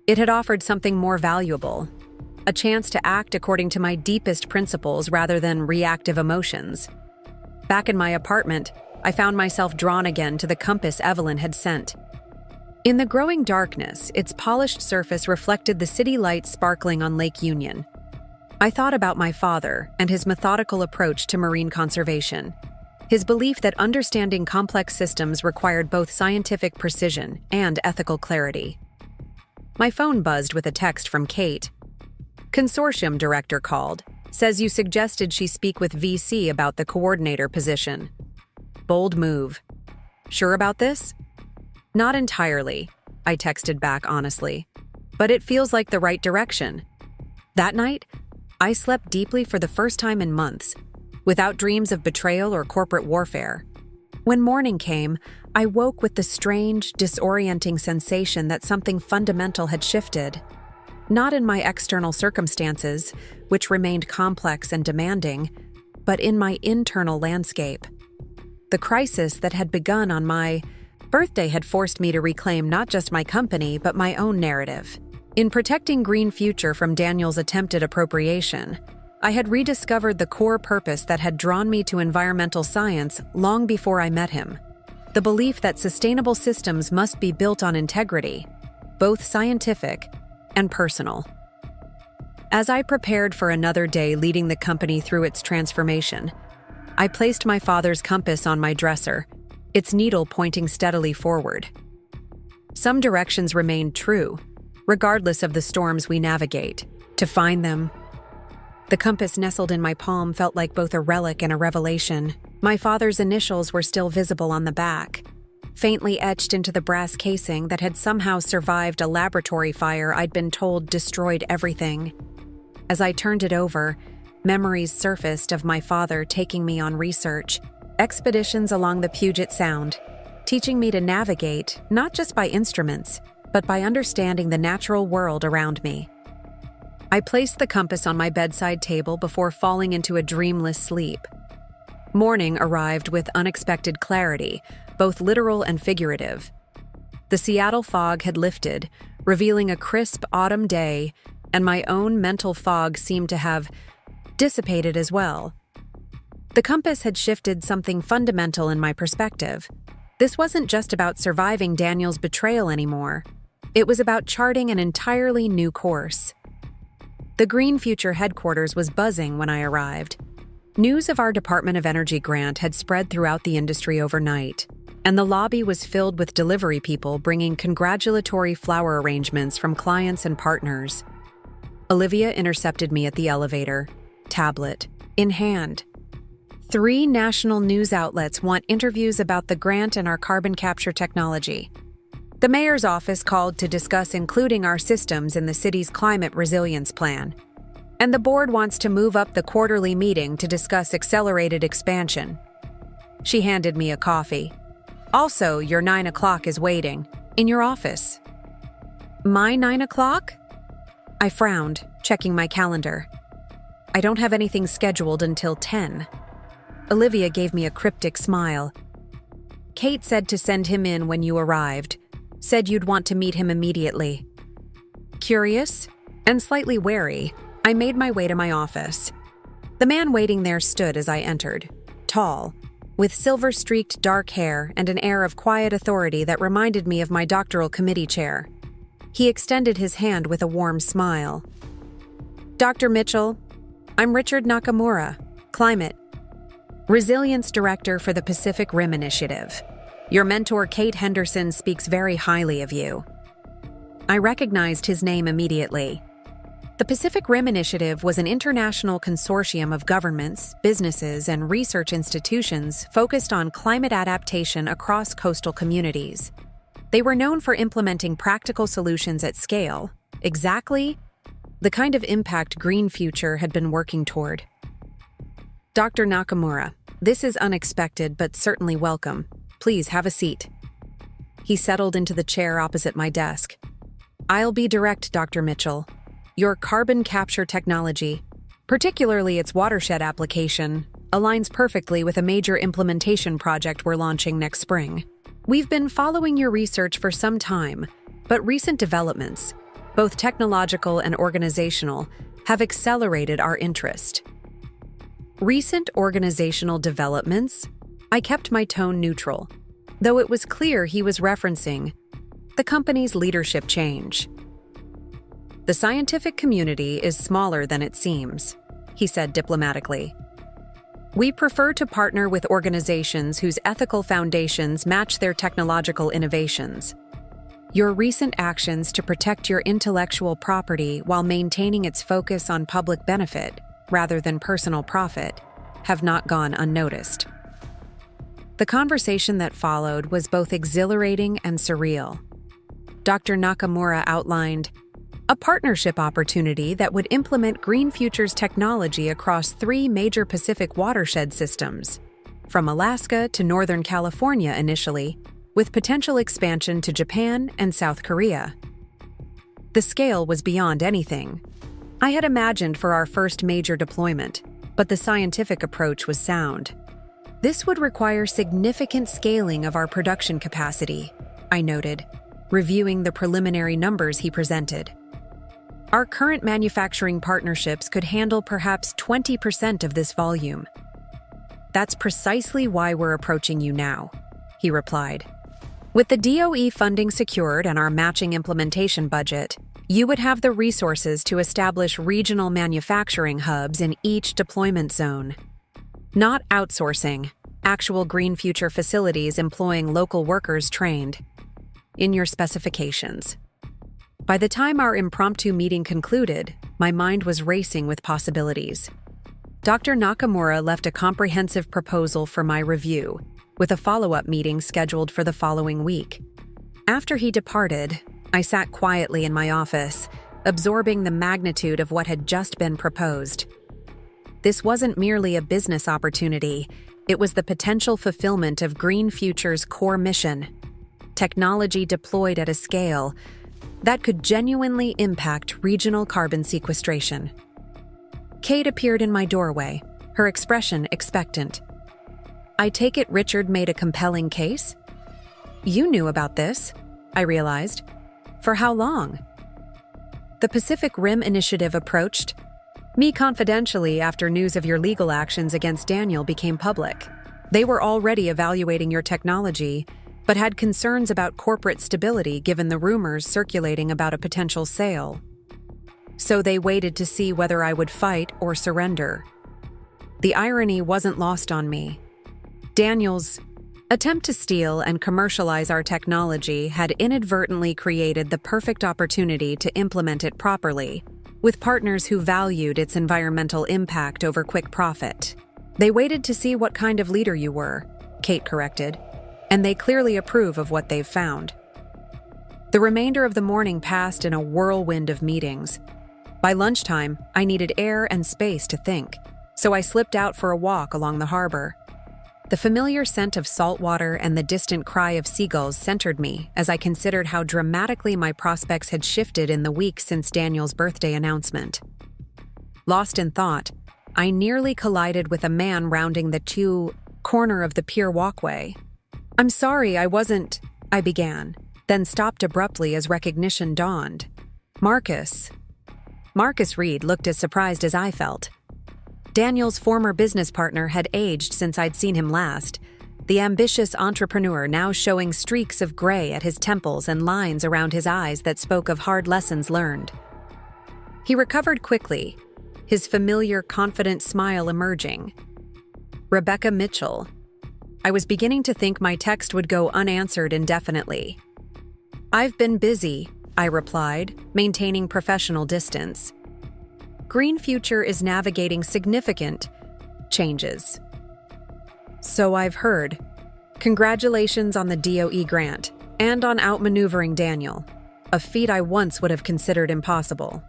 it had offered something more valuable, a chance to act according to my deepest principles rather than reactive emotions. Back in my apartment, I found myself drawn again to the compass Evelyn had sent. In the growing darkness, its polished surface reflected the city lights sparkling on Lake Union. I thought about my father and his methodical approach to marine conservation, his belief that understanding complex systems required both scientific precision and ethical clarity. My phone buzzed with a text from Kate. Consortium director called, says you suggested she speak with VC about the coordinator position. Bold move. Sure about this? Not entirely, I texted back honestly, but it feels like the right direction. That night, I slept deeply for the first time in months, without dreams of betrayal or corporate warfare. When morning came, I woke with the strange, disorienting sensation that something fundamental had shifted. Not in my external circumstances, which remained complex and demanding, but in my internal landscape. The crisis that had begun on my birthday had forced me to reclaim not just my company, but my own narrative. In protecting Green Future from Daniel's attempted appropriation, I had rediscovered the core purpose that had drawn me to environmental science long before I met him. The belief that sustainable systems must be built on integrity, both scientific and personal. As I prepared for another day leading the company through its transformation, I placed my father's compass on my dresser, its needle pointing steadily forward. Some directions remained true, regardless of the storms we navigate. To find them, the compass nestled in my palm felt like both a relic and a revelation. My father's initials were still visible on the back, faintly etched into the brass casing that had somehow survived a laboratory fire I'd been told destroyed everything. As I turned it over, memories surfaced of my father taking me on research expeditions along the Puget Sound, teaching me to navigate not just by instruments, but by understanding the natural world around me. I placed the compass on my bedside table before falling into a dreamless sleep. Morning arrived with unexpected clarity, both literal and figurative. The Seattle fog had lifted, revealing a crisp autumn day, and my own mental fog seemed to have dissipated as well. The compass had shifted something fundamental in my perspective. This wasn't just about surviving Daniel's betrayal anymore. It was about charting an entirely new course. The Green Future headquarters was buzzing when I arrived. News of our Department of Energy grant had spread throughout the industry overnight, and the lobby was filled with delivery people bringing congratulatory flower arrangements from clients and partners. Olivia intercepted me at the elevator, tablet in hand. 3 national news outlets want interviews about the grant and our carbon capture technology. The mayor's office called to discuss including our systems in the city's climate resilience plan. And the board wants to move up the quarterly meeting to discuss accelerated expansion. She handed me a coffee. Also, your 9 o'clock is waiting, in your office. My 9 o'clock? I frowned, checking my calendar. I don't have anything scheduled until 10. Olivia gave me a cryptic smile. Kate said to send him in when you arrived. Said you'd want to meet him immediately. Curious and slightly wary, I made my way to my office. The man waiting there stood as I entered, tall, with silver-streaked dark hair and an air of quiet authority that reminded me of my doctoral committee chair. He extended his hand with a warm smile. Dr. Mitchell, I'm Richard Nakamura, Climate Resilience Director for the Pacific Rim Initiative. Your mentor Kate Henderson speaks very highly of you. I recognized his name immediately. The Pacific Rim Initiative was an international consortium of governments, businesses, and research institutions focused on climate adaptation across coastal communities. They were known for implementing practical solutions at scale, exactly the kind of impact Green Future had been working toward. Dr. Nakamura, this is unexpected but certainly welcome. Please have a seat. He settled into the chair opposite my desk. I'll be direct, Dr. Mitchell. Your carbon capture technology, particularly its watershed application, aligns perfectly with a major implementation project we're launching next spring. We've been following your research for some time, but recent developments, both technological and organizational, have accelerated our interest. Recent organizational developments? I kept my tone neutral, though it was clear he was referencing the company's leadership change. The scientific community is smaller than it seems, he said diplomatically. We prefer to partner with organizations whose ethical foundations match their technological innovations. Your recent actions to protect your intellectual property while maintaining its focus on public benefit, rather than personal profit, have not gone unnoticed. The conversation that followed was both exhilarating and surreal. Dr. Nakamura outlined a partnership opportunity that would implement Green Future's technology across 3 major Pacific watershed systems, from Alaska to Northern California initially, with potential expansion to Japan and South Korea. The scale was beyond anything I had imagined for our first major deployment, but the scientific approach was sound. This would require significant scaling of our production capacity, I noted, reviewing the preliminary numbers he presented. Our current manufacturing partnerships could handle perhaps 20% of this volume. That's precisely why we're approaching you now, he replied. With the DOE funding secured and our matching implementation budget, you would have the resources to establish regional manufacturing hubs in each deployment zone. Not outsourcing, actual Green Future facilities employing local workers trained in your specifications. By the time our impromptu meeting concluded, my mind was racing with possibilities. Dr. Nakamura left a comprehensive proposal for my review, with a follow-up meeting scheduled for the following week. After he departed, I sat quietly in my office, absorbing the magnitude of what had just been proposed. This wasn't merely a business opportunity, it was the potential fulfillment of Green Future's core mission, technology deployed at a scale that could genuinely impact regional carbon sequestration. Kate appeared in my doorway, her expression expectant. I take it Richard made a compelling case? You knew about this, I realized. For how long? The Pacific Rim Initiative approached Me confidentially after news of your legal actions against Daniel became public. They were already evaluating your technology, but had concerns about corporate stability given the rumors circulating about a potential sale. So they waited to see whether I would fight or surrender. The irony wasn't lost on me. Daniel's attempt to steal and commercialize our technology had inadvertently created the perfect opportunity to implement it properly, with partners who valued its environmental impact over quick profit. They waited to see what kind of leader you were, Kate corrected, and they clearly approve of what they've found. The remainder of the morning passed in a whirlwind of meetings. By lunchtime, I needed air and space to think, so I slipped out for a walk along the harbor. The familiar scent of salt water and the distant cry of seagulls centered me as I considered how dramatically my prospects had shifted in the week since Daniel's birthday announcement. Lost in thought, I nearly collided with a man rounding the corner of the pier walkway. "I'm sorry, I began, then stopped abruptly as recognition dawned. Marcus Reed looked as surprised as I felt. Daniel's former business partner had aged since I'd seen him last, the ambitious entrepreneur now showing streaks of gray at his temples and lines around his eyes that spoke of hard lessons learned. He recovered quickly, his familiar, confident smile emerging. Rebecca Mitchell. I was beginning to think my text would go unanswered indefinitely. "I've been busy," I replied, maintaining professional distance. Green Future is navigating significant changes. "So I've heard. Congratulations on the DOE grant and on outmaneuvering Daniel, a feat I once would have considered impossible."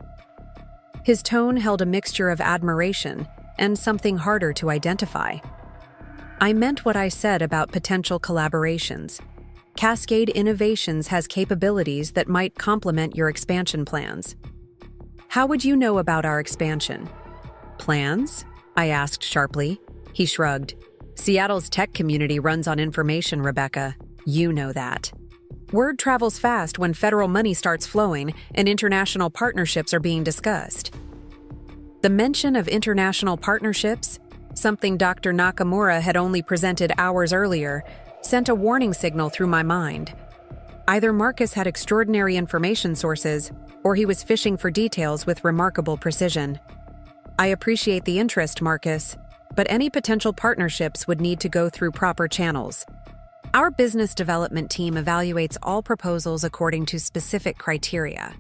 His tone held a mixture of admiration and something harder to identify. I meant what I said about potential collaborations. Cascade Innovations has capabilities that might complement your expansion plans. "How would you know about our expansion?" "Plans?" I asked sharply. He shrugged. "Seattle's tech community runs on information, Rebecca. You know that. Word travels fast when federal money starts flowing and international partnerships are being discussed." The mention of international partnerships, something Dr. Nakamura had only presented hours earlier, sent a warning signal through my mind. Either Marcus had extraordinary information sources, or he was fishing for details with remarkable precision. "I appreciate the interest, Marcus, but any potential partnerships would need to go through proper channels. Our business development team evaluates all proposals according to specific criteria."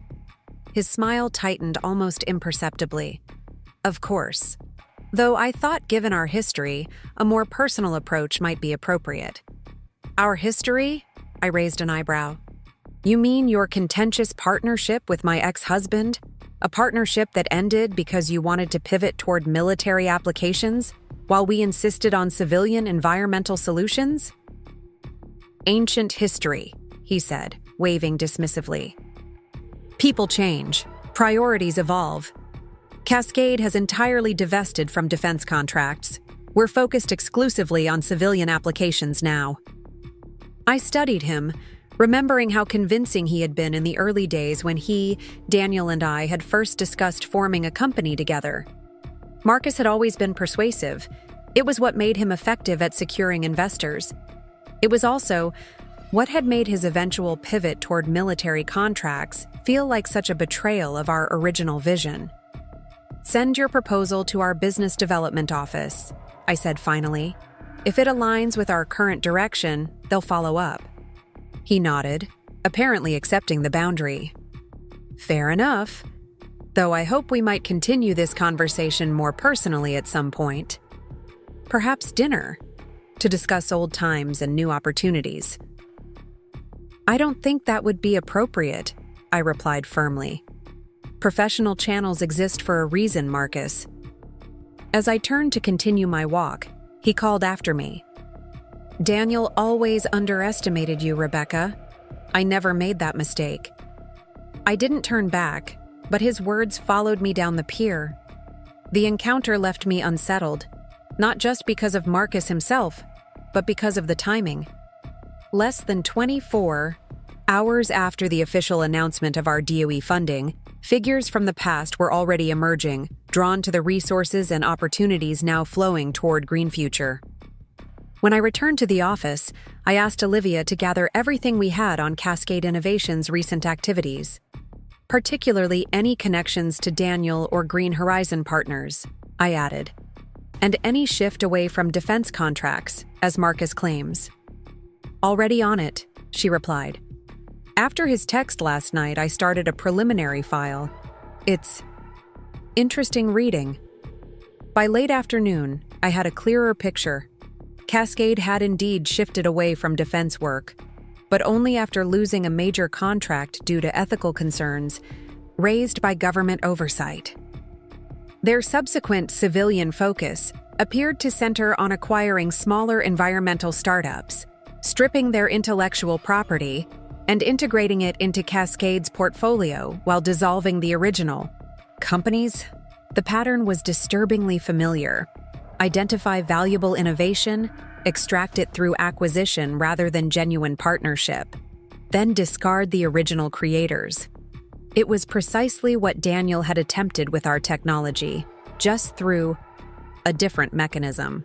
His smile tightened almost imperceptibly. "Of course. Though I thought given our history, a more personal approach might be appropriate." "Our history?" I raised an eyebrow. "You mean your contentious partnership with my ex-husband? A partnership that ended because you wanted to pivot toward military applications, while we insisted on civilian environmental solutions?" "Ancient history," he said, waving dismissively. "People change. Priorities evolve. Cascade has entirely divested from defense contracts. We're focused exclusively on civilian applications now." I studied him, remembering how convincing he had been in the early days when he, Daniel, and I had first discussed forming a company together. Marcus had always been persuasive. It was what made him effective at securing investors. It was also what had made his eventual pivot toward military contracts feel like such a betrayal of our original vision. "Send your proposal to our business development office," I said finally. "If it aligns with our current direction, they'll follow up." He nodded, apparently accepting the boundary. "Fair enough. Though I hope we might continue this conversation more personally at some point. Perhaps dinner, to discuss old times and new opportunities." "I don't think that would be appropriate," I replied firmly. "Professional channels exist for a reason, Marcus." As I turned to continue my walk, he called after me. "Daniel always underestimated you, Rebecca. I never made that mistake." I didn't turn back, but his words followed me down the pier. The encounter left me unsettled, not just because of Marcus himself, but because of the timing. Less than 24 hours after the official announcement of our DOE funding, Figures from the past were already emerging, drawn to the resources and opportunities now flowing toward Green Future. When I returned to the office, I asked Olivia to gather everything we had on Cascade Innovation's recent activities, particularly any connections to Daniel or Green Horizon partners, I added, and any shift away from defense contracts, as Marcus claims. "Already on it," she replied. "After his text last night, I started a preliminary file. It's interesting reading." By late afternoon, I had a clearer picture. Cascade had indeed shifted away from defense work, but only after losing a major contract due to ethical concerns raised by government oversight. Their subsequent civilian focus appeared to center on acquiring smaller environmental startups, stripping their intellectual property, and integrating it into Cascade's portfolio while dissolving the original companies. The pattern was disturbingly familiar. Identify valuable innovation, extract it through acquisition rather than genuine partnership, then discard the original creators. It was precisely what Daniel had attempted with our technology, just through a different mechanism.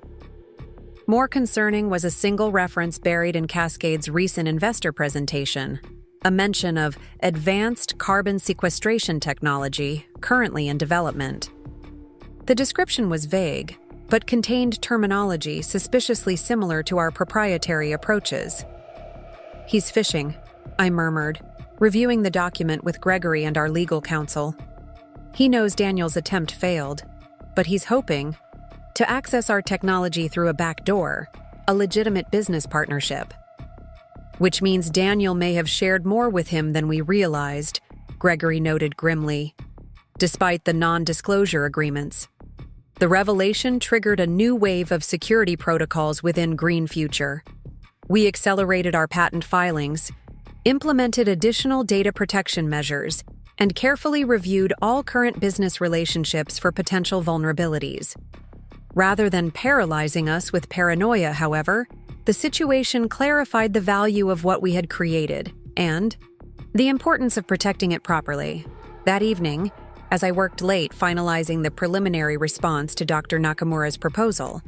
More concerning was a single reference buried in Cascade's recent investor presentation, a mention of advanced carbon sequestration technology currently in development. The description was vague, but contained terminology suspiciously similar to our proprietary approaches. "He's fishing," I murmured, reviewing the document with Gregory and our legal counsel. "He knows Daniel's attempt failed, but he's hoping to access our technology through a back door, a legitimate business partnership." "Which means Daniel may have shared more with him than we realized," Gregory noted grimly, "despite the non-disclosure agreements. The revelation triggered a new wave of security protocols within Green Future. We accelerated our patent filings, implemented additional data protection measures, and carefully reviewed all current business relationships for potential vulnerabilities. Rather than paralyzing us with paranoia, however, the situation clarified the value of what we had created and the importance of protecting it properly. That evening, as I worked late finalizing the preliminary response to Dr. Nakamura's proposal,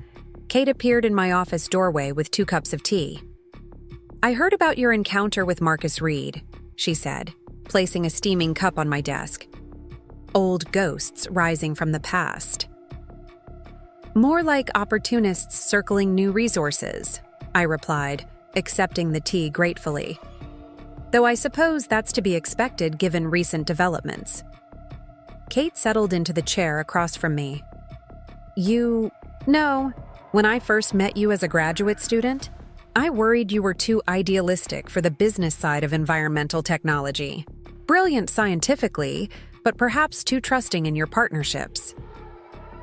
Kate appeared in my office doorway with 2 cups of tea. "I heard about your encounter with Marcus Reed," she said, placing a steaming cup on my desk. "Old ghosts rising from the past." "More like opportunists circling new resources," I replied, accepting the tea gratefully. "Though I suppose that's to be expected given recent developments." Kate settled into the chair across from me. No, when I first met you as a graduate student, I worried you were too idealistic for the business side of environmental technology. Brilliant scientifically, but perhaps too trusting in your partnerships."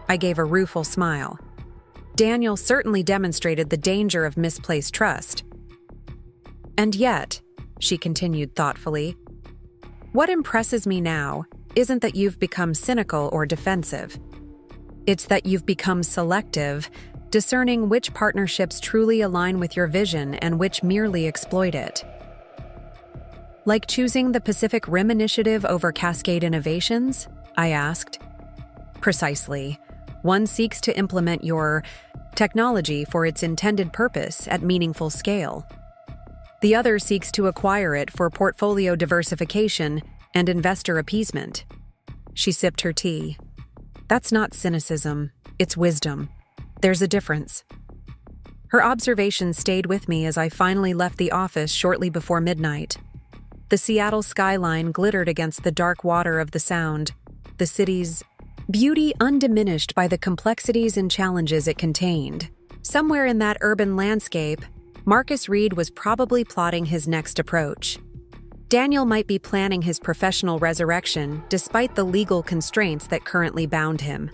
I gave a rueful smile. Daniel certainly demonstrated the danger of misplaced trust. "And yet," she continued thoughtfully, "what impresses me now isn't that you've become cynical or defensive. It's that you've become selective, discerning which partnerships truly align with your vision and which merely exploit it." "Like choosing the Pacific Rim Initiative over Cascade Innovations?" I asked. "Precisely. One seeks to implement your technology for its intended purpose at meaningful scale. The other seeks to acquire it for portfolio diversification and investor appeasement." She sipped her tea. "That's not cynicism, it's wisdom. There's a difference." Her observation stayed with me as I finally left the office shortly before midnight. The Seattle skyline glittered against the dark water of the Sound, the city's beauty undiminished by the complexities and challenges it contained. Somewhere in that urban landscape, Marcus Reed was probably plotting his next approach. Daniel might be planning his professional resurrection despite the legal constraints that currently bound him.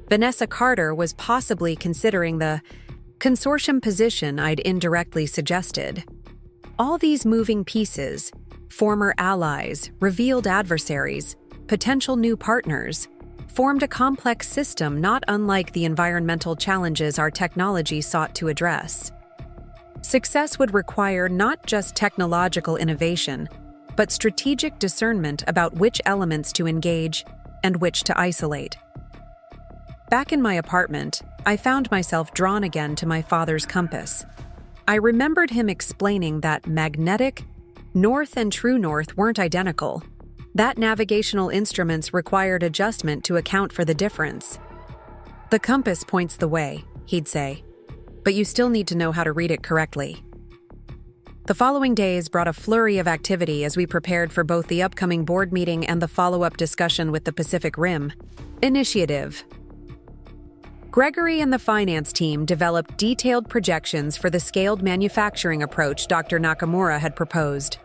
Vanessa Carter was possibly considering the consortium position I'd indirectly suggested. All these moving pieces, former allies, revealed adversaries, potential new partners, formed a complex system not unlike the environmental challenges our technology sought to address. Success would require not just technological innovation, but strategic discernment about which elements to engage and which to isolate. Back in my apartment, I found myself drawn again to my father's compass. I remembered him explaining that magnetic north and true north weren't identical, that navigational instruments required adjustment to account for the difference. "The compass points the way," he'd say, "but you still need to know how to read it correctly." The following days brought a flurry of activity as we prepared for both the upcoming board meeting and the follow-up discussion with the Pacific Rim Initiative. Gregory and the finance team developed detailed projections for the scaled manufacturing approach Dr. Nakamura had proposed.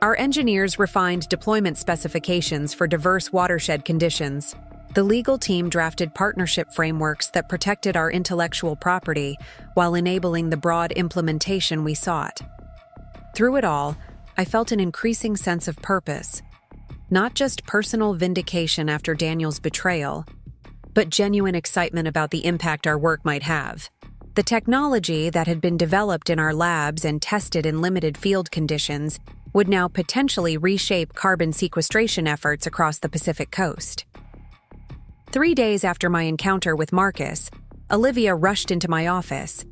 Our engineers refined deployment specifications for diverse watershed conditions. The legal team drafted partnership frameworks that protected our intellectual property while enabling the broad implementation we sought. Through it all, I felt an increasing sense of purpose. Not just personal vindication after Daniel's betrayal, but genuine excitement about the impact our work might have. The technology that had been developed in our labs and tested in limited field conditions would now potentially reshape carbon sequestration efforts across the Pacific coast. 3 days after my encounter with Marcus, Olivia rushed into my office,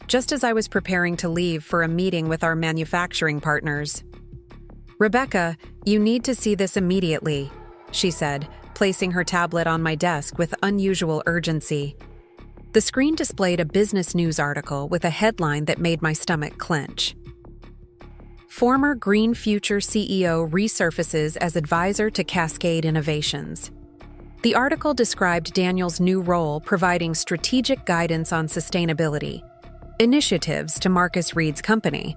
just as I was preparing to leave for a meeting with our manufacturing partners. "Rebecca, you need to see this immediately," she said, placing her tablet on my desk with unusual urgency. The screen displayed a business news article with a headline that made my stomach clench. "Former Green Future CEO resurfaces as advisor to Cascade Innovations." The article described Daniel's new role providing strategic guidance on sustainability initiatives to Marcus Reed's company,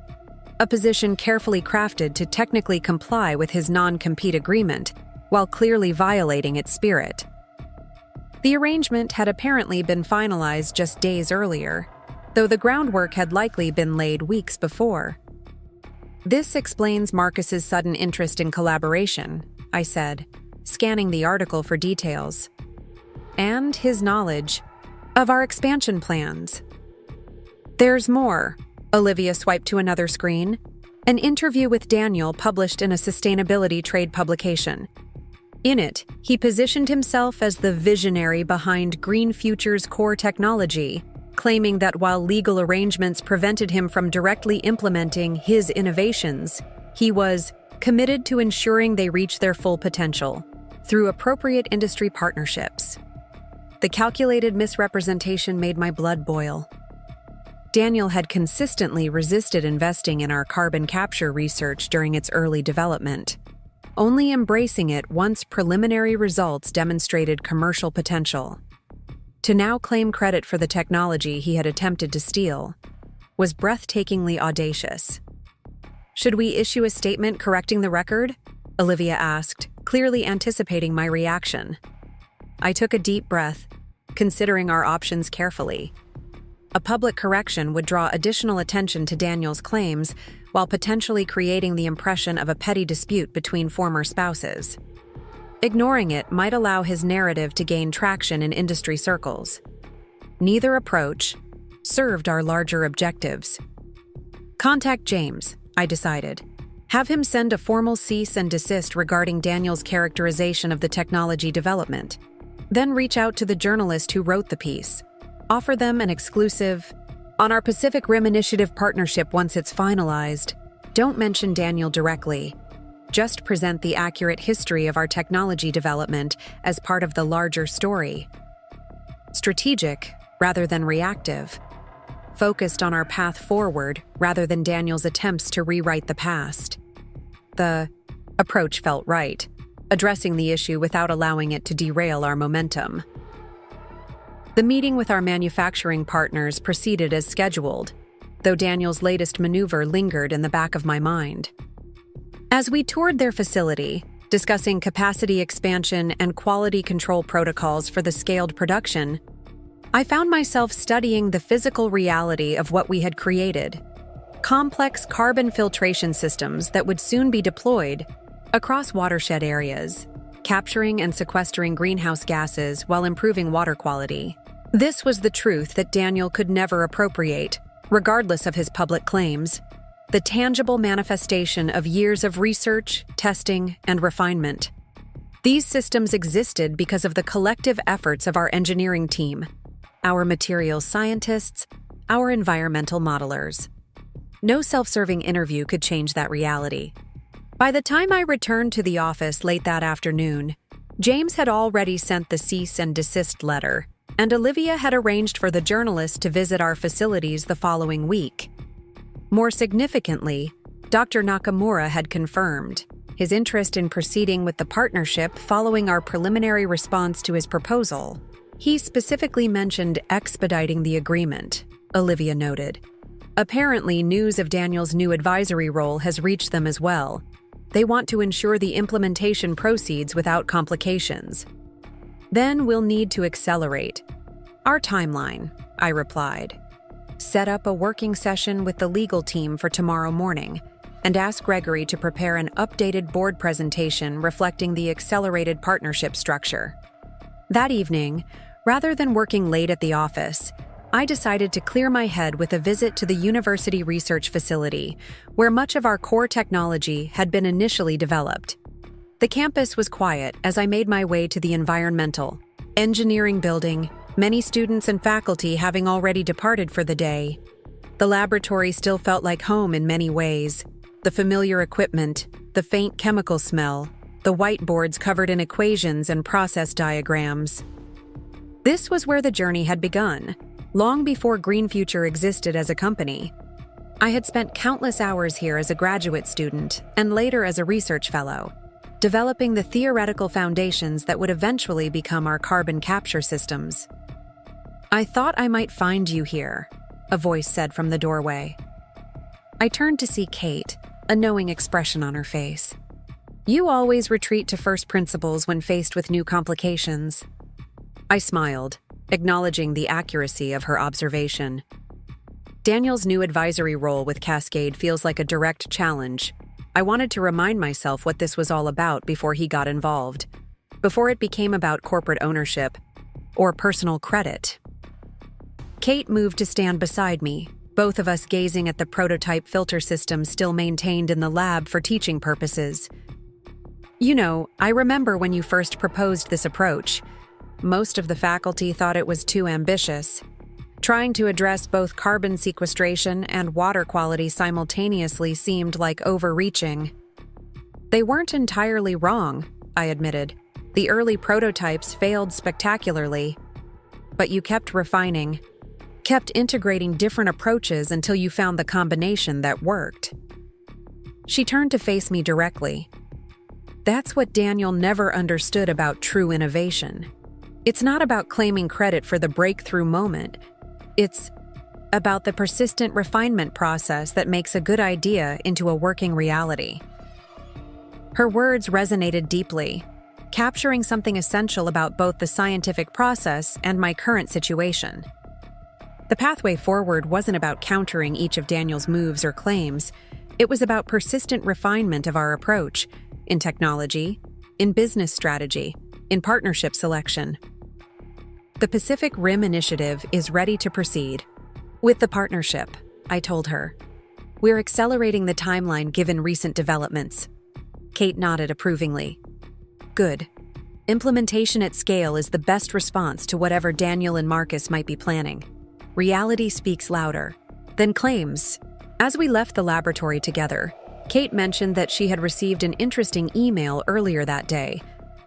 a position carefully crafted to technically comply with his non-compete agreement while clearly violating its spirit. The arrangement had apparently been finalized just days earlier, though the groundwork had likely been laid weeks before. "This explains Marcus's sudden interest in collaboration," I said, scanning the article for details. "And his knowledge of our expansion plans." "There's more." Olivia swiped to another screen. An interview with Daniel published in a sustainability trade publication. In it, he positioned himself as the visionary behind Green Future's core technology, claiming that while legal arrangements prevented him from directly implementing his innovations, he was committed to ensuring they reach their full potential through appropriate industry partnerships. The calculated misrepresentation made my blood boil. Daniel had consistently resisted investing in our carbon capture research during its early development, only embracing it once preliminary results demonstrated commercial potential. To now claim credit for the technology he had attempted to steal was breathtakingly audacious. "Should we issue a statement correcting the record?" Olivia asked, clearly anticipating my reaction. I took a deep breath, considering our options carefully. A public correction would draw additional attention to Daniel's claims while potentially creating the impression of a petty dispute between former spouses. Ignoring it might allow his narrative to gain traction in industry circles. Neither approach served our larger objectives. "Contact James," I decided. "Have him send a formal cease and desist regarding Daniel's characterization of the technology development. Then reach out to the journalist who wrote the piece. Offer them an exclusive on our Pacific Rim Initiative partnership once it's finalized. Don't mention Daniel directly. Just present the accurate history of our technology development as part of the larger story. Strategic rather than reactive. Focused on our path forward rather than Daniel's attempts to rewrite the past." The approach felt right, addressing the issue without allowing it to derail our momentum. The meeting with our manufacturing partners proceeded as scheduled, though Daniel's latest maneuver lingered in the back of my mind. As we toured their facility, discussing capacity expansion and quality control protocols for the scaled production, I found myself studying the physical reality of what we had created. Complex carbon filtration systems that would soon be deployed across watershed areas, capturing and sequestering greenhouse gases while improving water quality. This was the truth that Daniel could never appropriate, regardless of his public claims. the tangible manifestation of years of research, testing, and refinement. These systems existed because of the collective efforts of our engineering team, our materials scientists, our environmental modelers. No self-serving interview could change that reality. By the time I returned to the office late that afternoon, James had already sent the cease and desist letter, and Olivia had arranged for the journalist to visit our facilities the following week. More significantly, Dr. Nakamura had confirmed his interest in proceeding with the partnership following our preliminary response to his proposal. He specifically mentioned expediting the agreement, Olivia noted. Apparently, news of Daniel's new advisory role has reached them as well. They want to ensure the implementation proceeds without complications. Then we'll need to accelerate our timeline, I replied. Set up a working session with the legal team for tomorrow morning and ask Gregory to prepare an updated board presentation reflecting the accelerated partnership structure. That evening, rather than working late at the office, I decided to clear my head with a visit to the university research facility, where much of our core technology had been initially developed. The campus was quiet as I made my way to the environmental engineering building, many students and faculty having already departed for the day. The laboratory still felt like home in many ways. The familiar equipment, the faint chemical smell, the whiteboards covered in equations and process diagrams. This was where the journey had begun, long before Green Future existed as a company. I had spent countless hours here as a graduate student and later as a research fellow, developing the theoretical foundations that would eventually become our carbon capture systems. I thought I might find you here, a voice said from the doorway. I turned to see Kate, a knowing expression on her face. You always retreat to first principles when faced with new complications. I smiled, acknowledging the accuracy of her observation. Daniel's new advisory role with Cascade feels like a direct challenge. I wanted to remind myself what this was all about before he got involved, before it became about corporate ownership or personal credit. Kate moved to stand beside me, both of us gazing at the prototype filter system still maintained in the lab for teaching purposes. You know, I remember when you first proposed this approach. Most of the faculty thought it was too ambitious. Trying to address both carbon sequestration and water quality simultaneously seemed like overreaching. They weren't entirely wrong, I admitted. The early prototypes failed spectacularly. But you kept refining, kept integrating different approaches until you found the combination that worked. She turned to face me directly. That's what Daniel never understood about true innovation. It's not about claiming credit for the breakthrough moment. It's about the persistent refinement process that makes a good idea into a working reality. Her words resonated deeply, capturing something essential about both the scientific process and my current situation. The pathway forward wasn't about countering each of Daniel's moves or claims. It was about persistent refinement of our approach, in technology, in business strategy, in partnership selection. The Pacific Rim Initiative is ready to proceed. With the partnership, I told her. We're accelerating the timeline given recent developments. Kate nodded approvingly. Good. Implementation at scale is the best response to whatever Daniel and Marcus might be planning. Reality speaks louder than claims. As we left the laboratory together, Kate mentioned that she had received an interesting email earlier that day,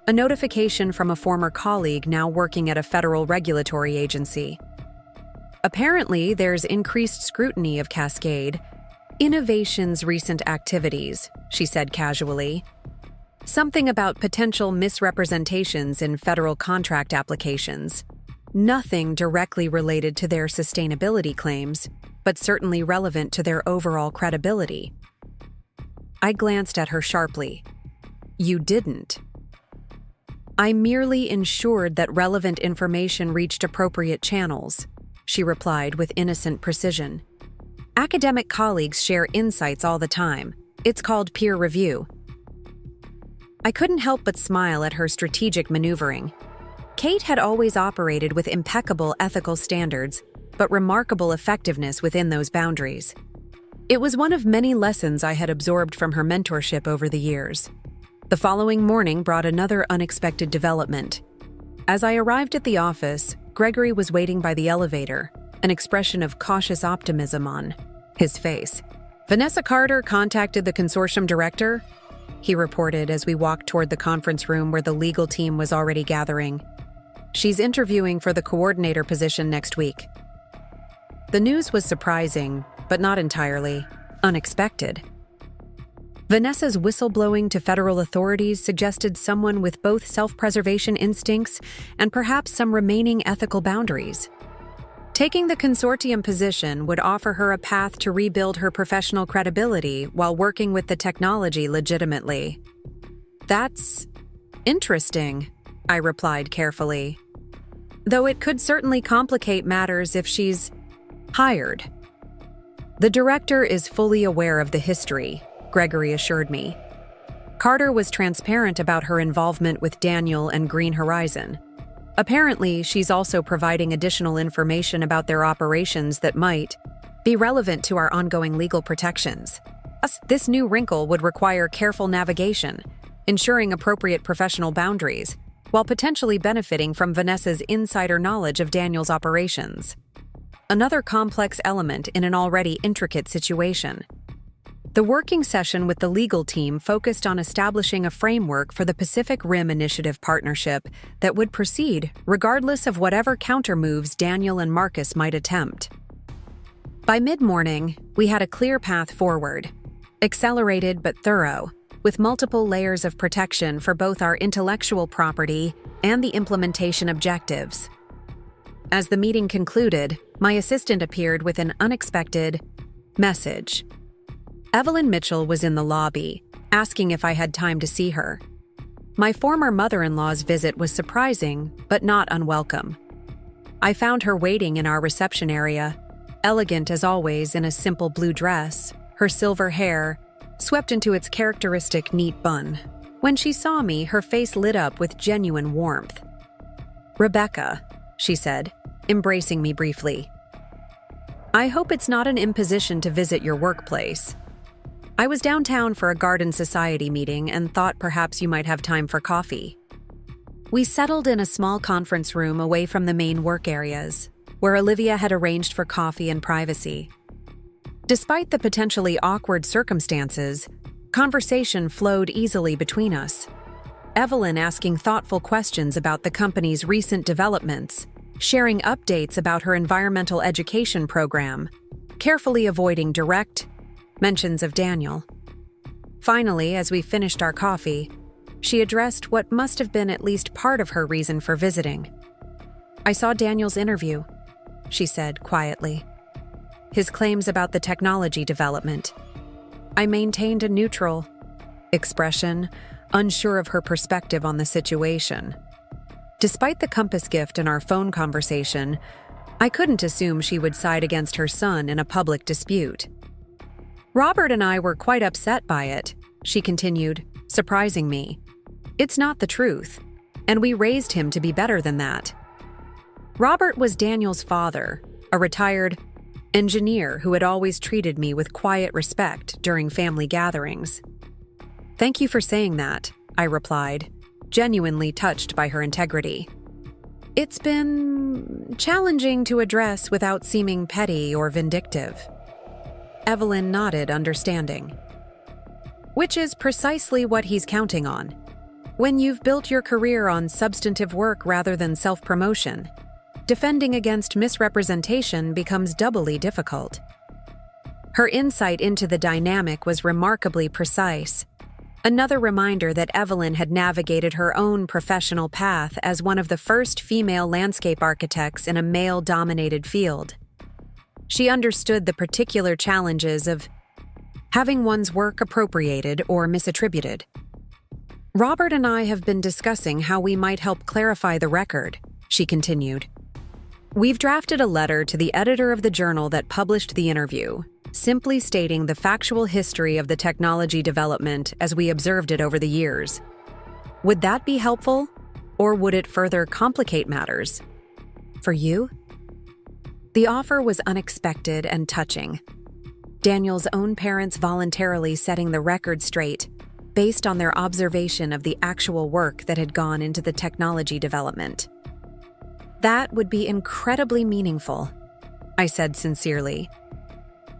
a notification from a former colleague now working at a federal regulatory agency. Apparently, there's increased scrutiny of Cascade, Innovation's recent activities, she said casually. Something about potential misrepresentations in federal contract applications. Nothing directly related to their sustainability claims, but certainly relevant to their overall credibility. I glanced at her sharply. You didn't. I merely ensured that relevant information reached appropriate channels, she replied with innocent precision. Academic colleagues share insights all the time. It's called peer review. I couldn't help but smile at her strategic maneuvering. Kate had always operated with impeccable ethical standards, but remarkable effectiveness within those boundaries. It was one of many lessons I had absorbed from her mentorship over the years. The following morning brought another unexpected development. As I arrived at the office, Gregory was waiting by the elevator, an expression of cautious optimism on his face. "Vanessa Carter contacted the consortium director," he reported as we walked toward the conference room where the legal team was already gathering. "She's interviewing for the coordinator position next week." The news was surprising, but not entirely unexpected. Vanessa's whistleblowing to federal authorities suggested someone with both self-preservation instincts and perhaps some remaining ethical boundaries. Taking the consortium position would offer her a path to rebuild her professional credibility while working with the technology legitimately. "That's interesting," I replied carefully. "Though it could certainly complicate matters if she's hired." "The director is fully aware of the history," Gregory assured me. "Carter was transparent about her involvement with Daniel and Green Horizon. Apparently, she's also providing additional information about their operations that might be relevant to our ongoing legal protections. This new wrinkle would require careful navigation, ensuring appropriate professional boundaries, while potentially benefiting from Vanessa's insider knowledge of Daniel's operations. Another complex element in an already intricate situation. The working session with the legal team focused on establishing a framework for the Pacific Rim Initiative partnership that would proceed regardless of whatever countermoves Daniel and Marcus might attempt. By mid-morning, we had a clear path forward, accelerated but thorough, with multiple layers of protection for both our intellectual property and the implementation objectives. As the meeting concluded, my assistant appeared with an unexpected message. Evelyn Mitchell was in the lobby, asking if I had time to see her. My former mother-in-law's visit was surprising, but not unwelcome. I found her waiting in our reception area, elegant as always in a simple blue dress, her silver hair swept into its characteristic neat bun. When she saw me, her face lit up with genuine warmth. "Rebecca," she said, embracing me briefly. "I hope it's not an imposition to visit your workplace. I was downtown for a garden society meeting and thought perhaps you might have time for coffee." We settled in a small conference room away from the main work areas, where Olivia had arranged for coffee and privacy. Despite the potentially awkward circumstances, conversation flowed easily between us. Evelyn asking thoughtful questions about the company's recent developments, sharing updates about her environmental education program, carefully avoiding direct mentions of Daniel. Finally, as we finished our coffee, she addressed what must have been at least part of her reason for visiting. "I saw Daniel's interview," she said quietly. "His claims about the technology development. I maintained a neutral expression, unsure of her perspective on the situation. Despite the compass gift in our phone conversation, I couldn't assume she would side against her son in a public dispute. Robert and I were quite upset by it," she continued, surprising me. "It's not the truth, and we raised him to be better than that." Robert was Daniel's father, a retired engineer who had always treated me with quiet respect during family gatherings. "Thank you for saying that," I replied, genuinely touched by her integrity. "It's been challenging to address without seeming petty or vindictive." Evelyn nodded, understanding. "Which is precisely what he's counting on. When you've built your career on substantive work rather than self-promotion, defending against misrepresentation becomes doubly difficult." Her insight into the dynamic was remarkably precise, another reminder that Evelyn had navigated her own professional path as one of the first female landscape architects in a male-dominated field. She understood the particular challenges of having one's work appropriated or misattributed. "Robert and I have been discussing how we might help clarify the record," she continued. "We've drafted a letter to the editor of the journal that published the interview, simply stating the factual history of the technology development as we observed it over the years. Would that be helpful, or would it further complicate matters? For you?" The offer was unexpected and touching. Daniel's own parents voluntarily setting the record straight based on their observation of the actual work that had gone into the technology development. That would be incredibly meaningful, I said sincerely.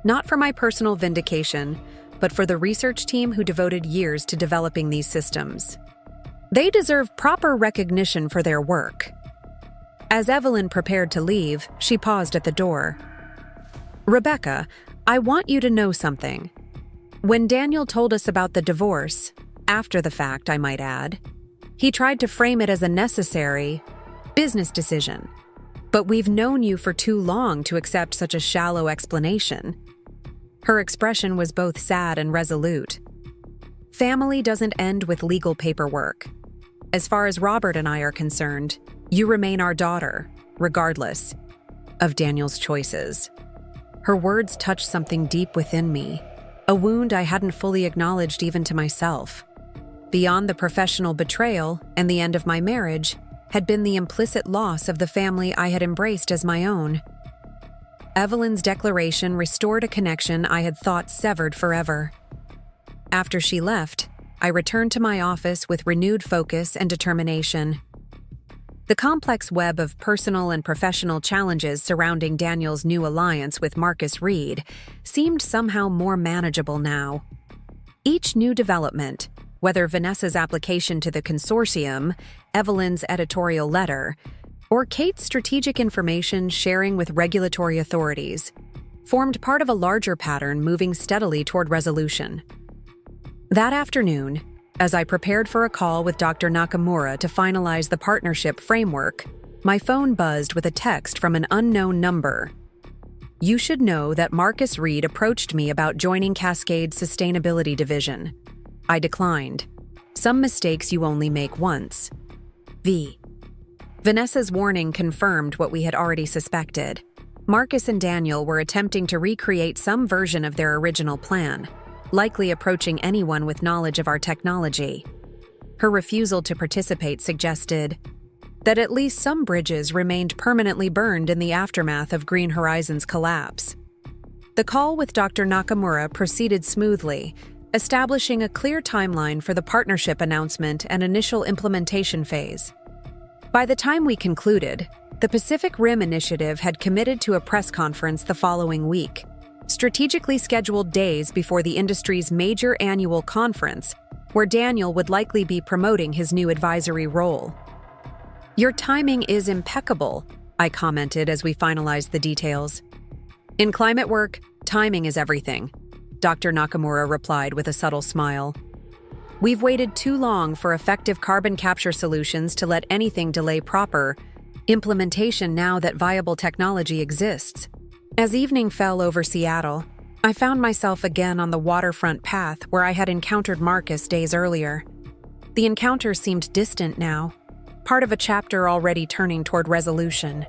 Not for my personal vindication, but for the research team who devoted years to developing these systems. They deserve proper recognition for their work. As Evelyn prepared to leave, she paused at the door. Rebecca, I want you to know something. When Daniel told us about the divorce, after the fact, I might add, he tried to frame it as a necessary business decision. But we've known you for too long to accept such a shallow explanation. Her expression was both sad and resolute. Family doesn't end with legal paperwork. As far as Robert and I are concerned, you remain our daughter, regardless of Daniel's choices. Her words touched something deep within me, a wound I hadn't fully acknowledged even to myself. Beyond the professional betrayal and the end of my marriage had been the implicit loss of the family I had embraced as my own. Evelyn's declaration restored a connection I had thought severed forever. After she left, I returned to my office with renewed focus and determination. The complex web of personal and professional challenges surrounding Daniel's new alliance with Marcus Reed seemed somehow more manageable now. Each new development, whether Vanessa's application to the consortium, Evelyn's editorial letter, or Kate's strategic information sharing with regulatory authorities, formed part of a larger pattern moving steadily toward resolution. That afternoon, as I prepared for a call with Dr. Nakamura to finalize the partnership framework, my phone buzzed with a text from an unknown number. You should know that Marcus Reed approached me about joining Cascade's sustainability division. I declined. Some mistakes you only make once. V. Vanessa's warning confirmed what we had already suspected. Marcus and Daniel were attempting to recreate some version of their original plan, likely approaching anyone with knowledge of our technology. Her refusal to participate suggested that at least some bridges remained permanently burned in the aftermath of Green Horizons' collapse. The call with Dr. Nakamura proceeded smoothly, establishing a clear timeline for the partnership announcement and initial implementation phase. By the time we concluded, the Pacific Rim Initiative had committed to a press conference the following week, strategically scheduled days before the industry's major annual conference, where Daniel would likely be promoting his new advisory role. Your timing is impeccable, I commented as we finalized the details. In climate work, timing is everything, Dr. Nakamura replied with a subtle smile. We've waited too long for effective carbon capture solutions to let anything delay proper implementation now that viable technology exists. As evening fell over Seattle, I found myself again on the waterfront path where I had encountered Marcus days earlier. The encounter seemed distant now, part of a chapter already turning toward resolution.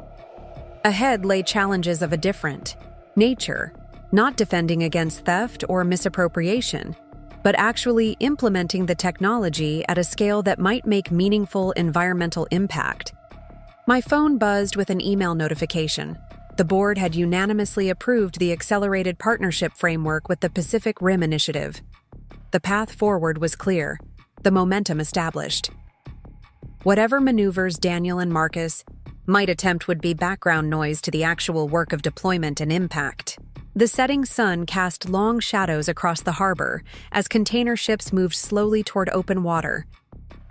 Ahead lay challenges of a different nature, not defending against theft or misappropriation, but actually implementing the technology at a scale that might make meaningful environmental impact. My phone buzzed with an email notification. The board had unanimously approved the accelerated partnership framework with the Pacific Rim Initiative. The path forward was clear, the momentum established. Whatever maneuvers Daniel and Marcus might attempt would be background noise to the actual work of deployment and impact. The setting sun cast long shadows across the harbor as container ships moved slowly toward open water.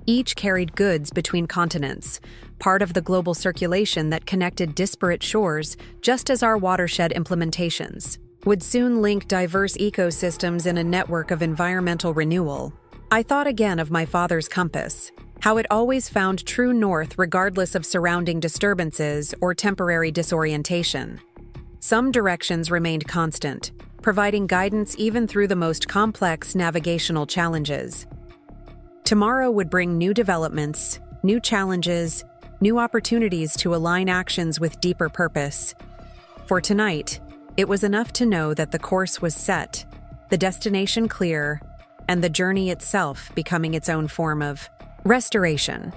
Each carried goods between continents, part of the global circulation that connected disparate shores, just as our watershed implementations would soon link diverse ecosystems in a network of environmental renewal. I thought again of my father's compass, how it always found true north regardless of surrounding disturbances or temporary disorientation. Some directions remained constant, providing guidance even through the most complex navigational challenges. Tomorrow would bring new developments, new challenges, new opportunities to align actions with deeper purpose. For tonight, it was enough to know that the course was set, the destination clear, and the journey itself becoming its own form of restoration.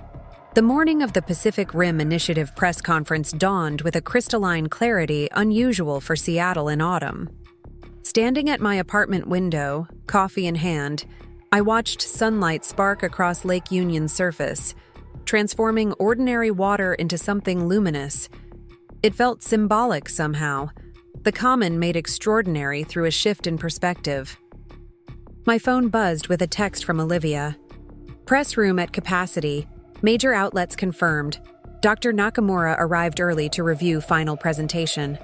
The morning of the Pacific Rim Initiative press conference dawned with a crystalline clarity unusual for Seattle in autumn. Standing at my apartment window, coffee in hand, I watched sunlight spark across Lake Union's surface, transforming ordinary water into something luminous. It felt symbolic somehow, the common made extraordinary through a shift in perspective. My phone buzzed with a text from Olivia. Press room at capacity. Major outlets confirmed. Dr. Nakamura arrived early to review final presentation.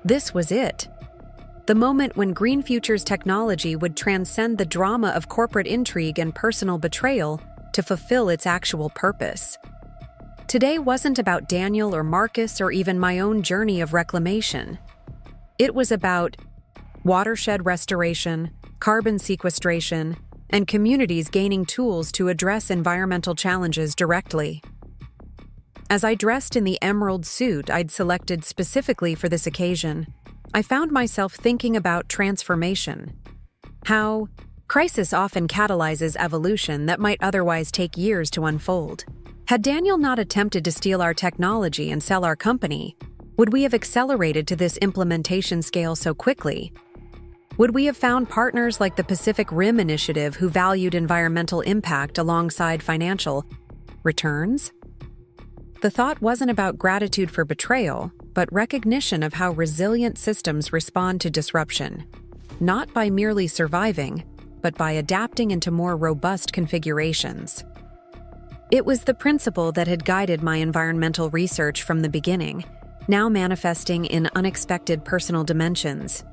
This was it. The moment when Green Future's technology would transcend the drama of corporate intrigue and personal betrayal to fulfill its actual purpose. Today wasn't about Daniel or Marcus or even my own journey of reclamation. It was about watershed restoration, carbon sequestration, and communities gaining tools to address environmental challenges directly. As I dressed in the emerald suit I'd selected specifically for this occasion, I found myself thinking about transformation. How crisis often catalyzes evolution that might otherwise take years to unfold. Had Daniel not attempted to steal our technology and sell our company, would we have accelerated to this implementation scale so quickly? Would we have found partners like the Pacific Rim Initiative who valued environmental impact alongside financial returns? The thought wasn't about gratitude for betrayal, but recognition of how resilient systems respond to disruption, not by merely surviving, but by adapting into more robust configurations. It was the principle that had guided my environmental research from the beginning, now manifesting in unexpected personal dimensions.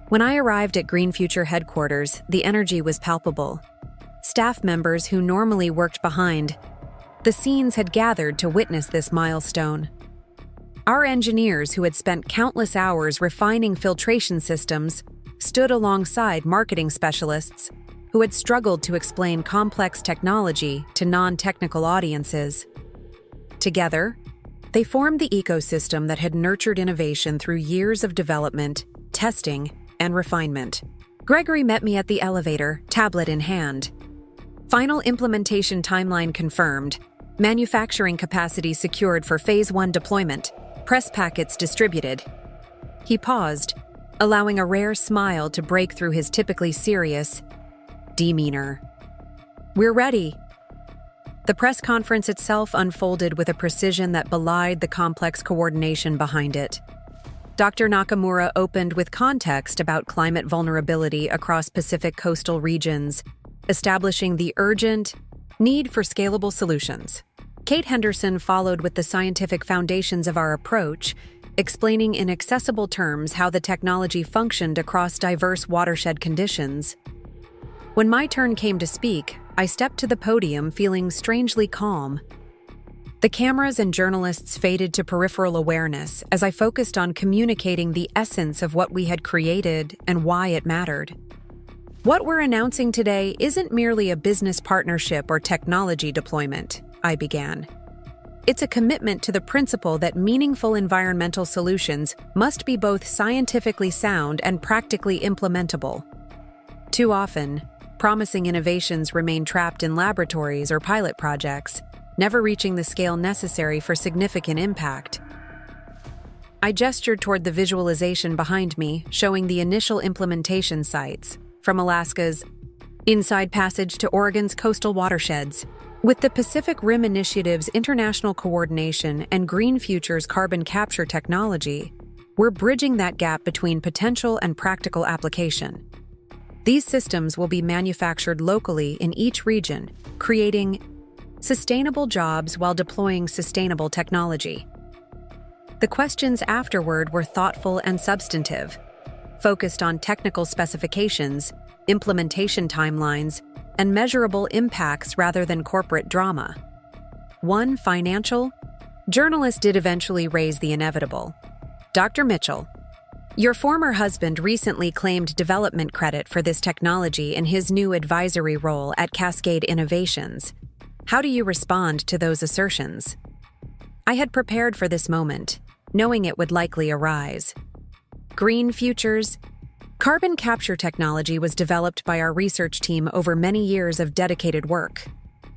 When I arrived at Green Future headquarters, the energy was palpable. Staff members who normally worked behind the scenes had gathered to witness this milestone. Our engineers, who had spent countless hours refining filtration systems, stood alongside marketing specialists who had struggled to explain complex technology to non-technical audiences. Together, they formed the ecosystem that had nurtured innovation through years of development, testing, and refinement. Gregory met me at the elevator, tablet in hand. Final implementation timeline confirmed. Manufacturing capacity secured for Phase 1 deployment. Press packets distributed. He paused, allowing a rare smile to break through his typically serious demeanor. We're ready. The press conference itself unfolded with a precision that belied the complex coordination behind it. Dr. Nakamura opened with context about climate vulnerability across Pacific coastal regions, establishing the urgent need for scalable solutions. Kate Henderson followed with the scientific foundations of our approach, explaining in accessible terms how the technology functioned across diverse watershed conditions. When my turn came to speak, I stepped to the podium feeling strangely calm. The cameras and journalists faded to peripheral awareness as I focused on communicating the essence of what we had created and why it mattered. What we're announcing today isn't merely a business partnership or technology deployment, I began. It's a commitment to the principle that meaningful environmental solutions must be both scientifically sound and practically implementable. Too often, promising innovations remain trapped in laboratories or pilot projects, never reaching the scale necessary for significant impact. I gestured toward the visualization behind me, showing the initial implementation sites, from Alaska's Inside Passage to Oregon's coastal watersheds. With the Pacific Rim Initiative's international coordination and Green Future's carbon capture technology, we're bridging that gap between potential and practical application. These systems will be manufactured locally in each region, creating sustainable jobs while deploying sustainable technology. The questions afterward were thoughtful and substantive, focused on technical specifications, implementation timelines, and measurable impacts rather than corporate drama. One, financial. Journalists did eventually raise the inevitable. Dr. Mitchell, your former husband recently claimed development credit for this technology in his new advisory role at Cascade Innovations. How do you respond to those assertions? I had prepared for this moment, knowing it would likely arise. Green Future's carbon capture technology was developed by our research team over many years of dedicated work.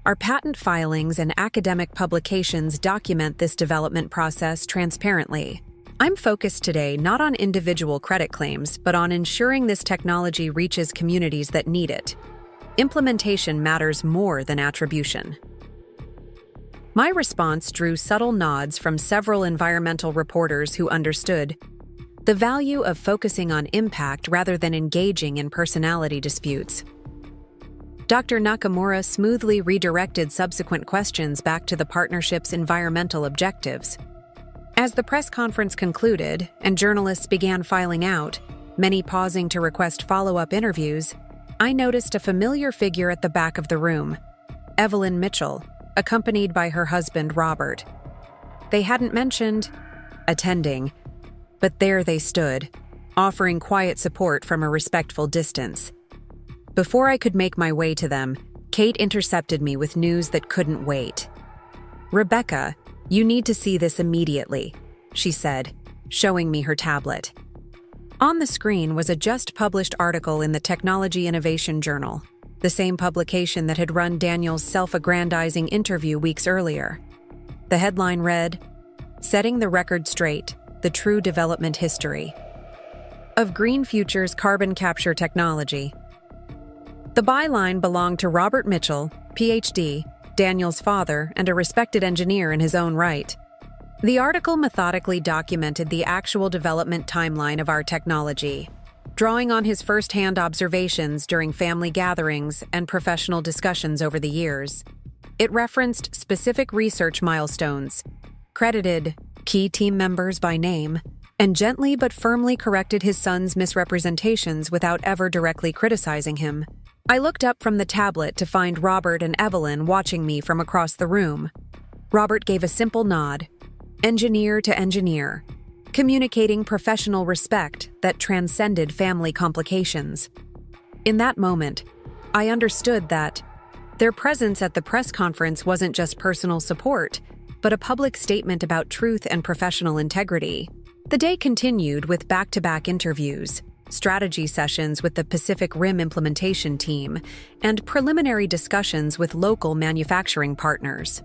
Our patent filings and academic publications document this development process transparently. I'm focused today not on individual credit claims, but on ensuring this technology reaches communities that need it. Implementation matters more than attribution. My response drew subtle nods from several environmental reporters who understood the value of focusing on impact rather than engaging in personality disputes. Dr. Nakamura smoothly redirected subsequent questions back to the partnership's environmental objectives. As the press conference concluded and journalists began filing out, many pausing to request follow-up interviews, I noticed a familiar figure at the back of the room, Evelyn Mitchell, accompanied by her husband, Robert. They hadn't mentioned attending, but there they stood, offering quiet support from a respectful distance. Before I could make my way to them, Kate intercepted me with news that couldn't wait. "Rebecca, you need to see this immediately," she said, showing me her tablet. On the screen was a just-published article in the Technology Innovation Journal, the same publication that had run Daniel's self-aggrandizing interview weeks earlier. The headline read, "Setting the Record Straight, the True Development History of Green Future's Carbon Capture Technology." The byline belonged to Robert Mitchell, Ph.D., Daniel's father, and a respected engineer in his own right. The article methodically documented the actual development timeline of our technology, drawing on his first-hand observations during family gatherings and professional discussions over the years. It referenced specific research milestones, credited key team members by name, and gently but firmly corrected his son's misrepresentations without ever directly criticizing him. I looked up from the tablet to find Robert and Evelyn watching me from across the room. Robert gave a simple nod, engineer to engineer, communicating professional respect that transcended family complications. In that moment, I understood that their presence at the press conference wasn't just personal support, but a public statement about truth and professional integrity. The day continued with back-to-back interviews, strategy sessions with the Pacific Rim implementation team, and preliminary discussions with local manufacturing partners.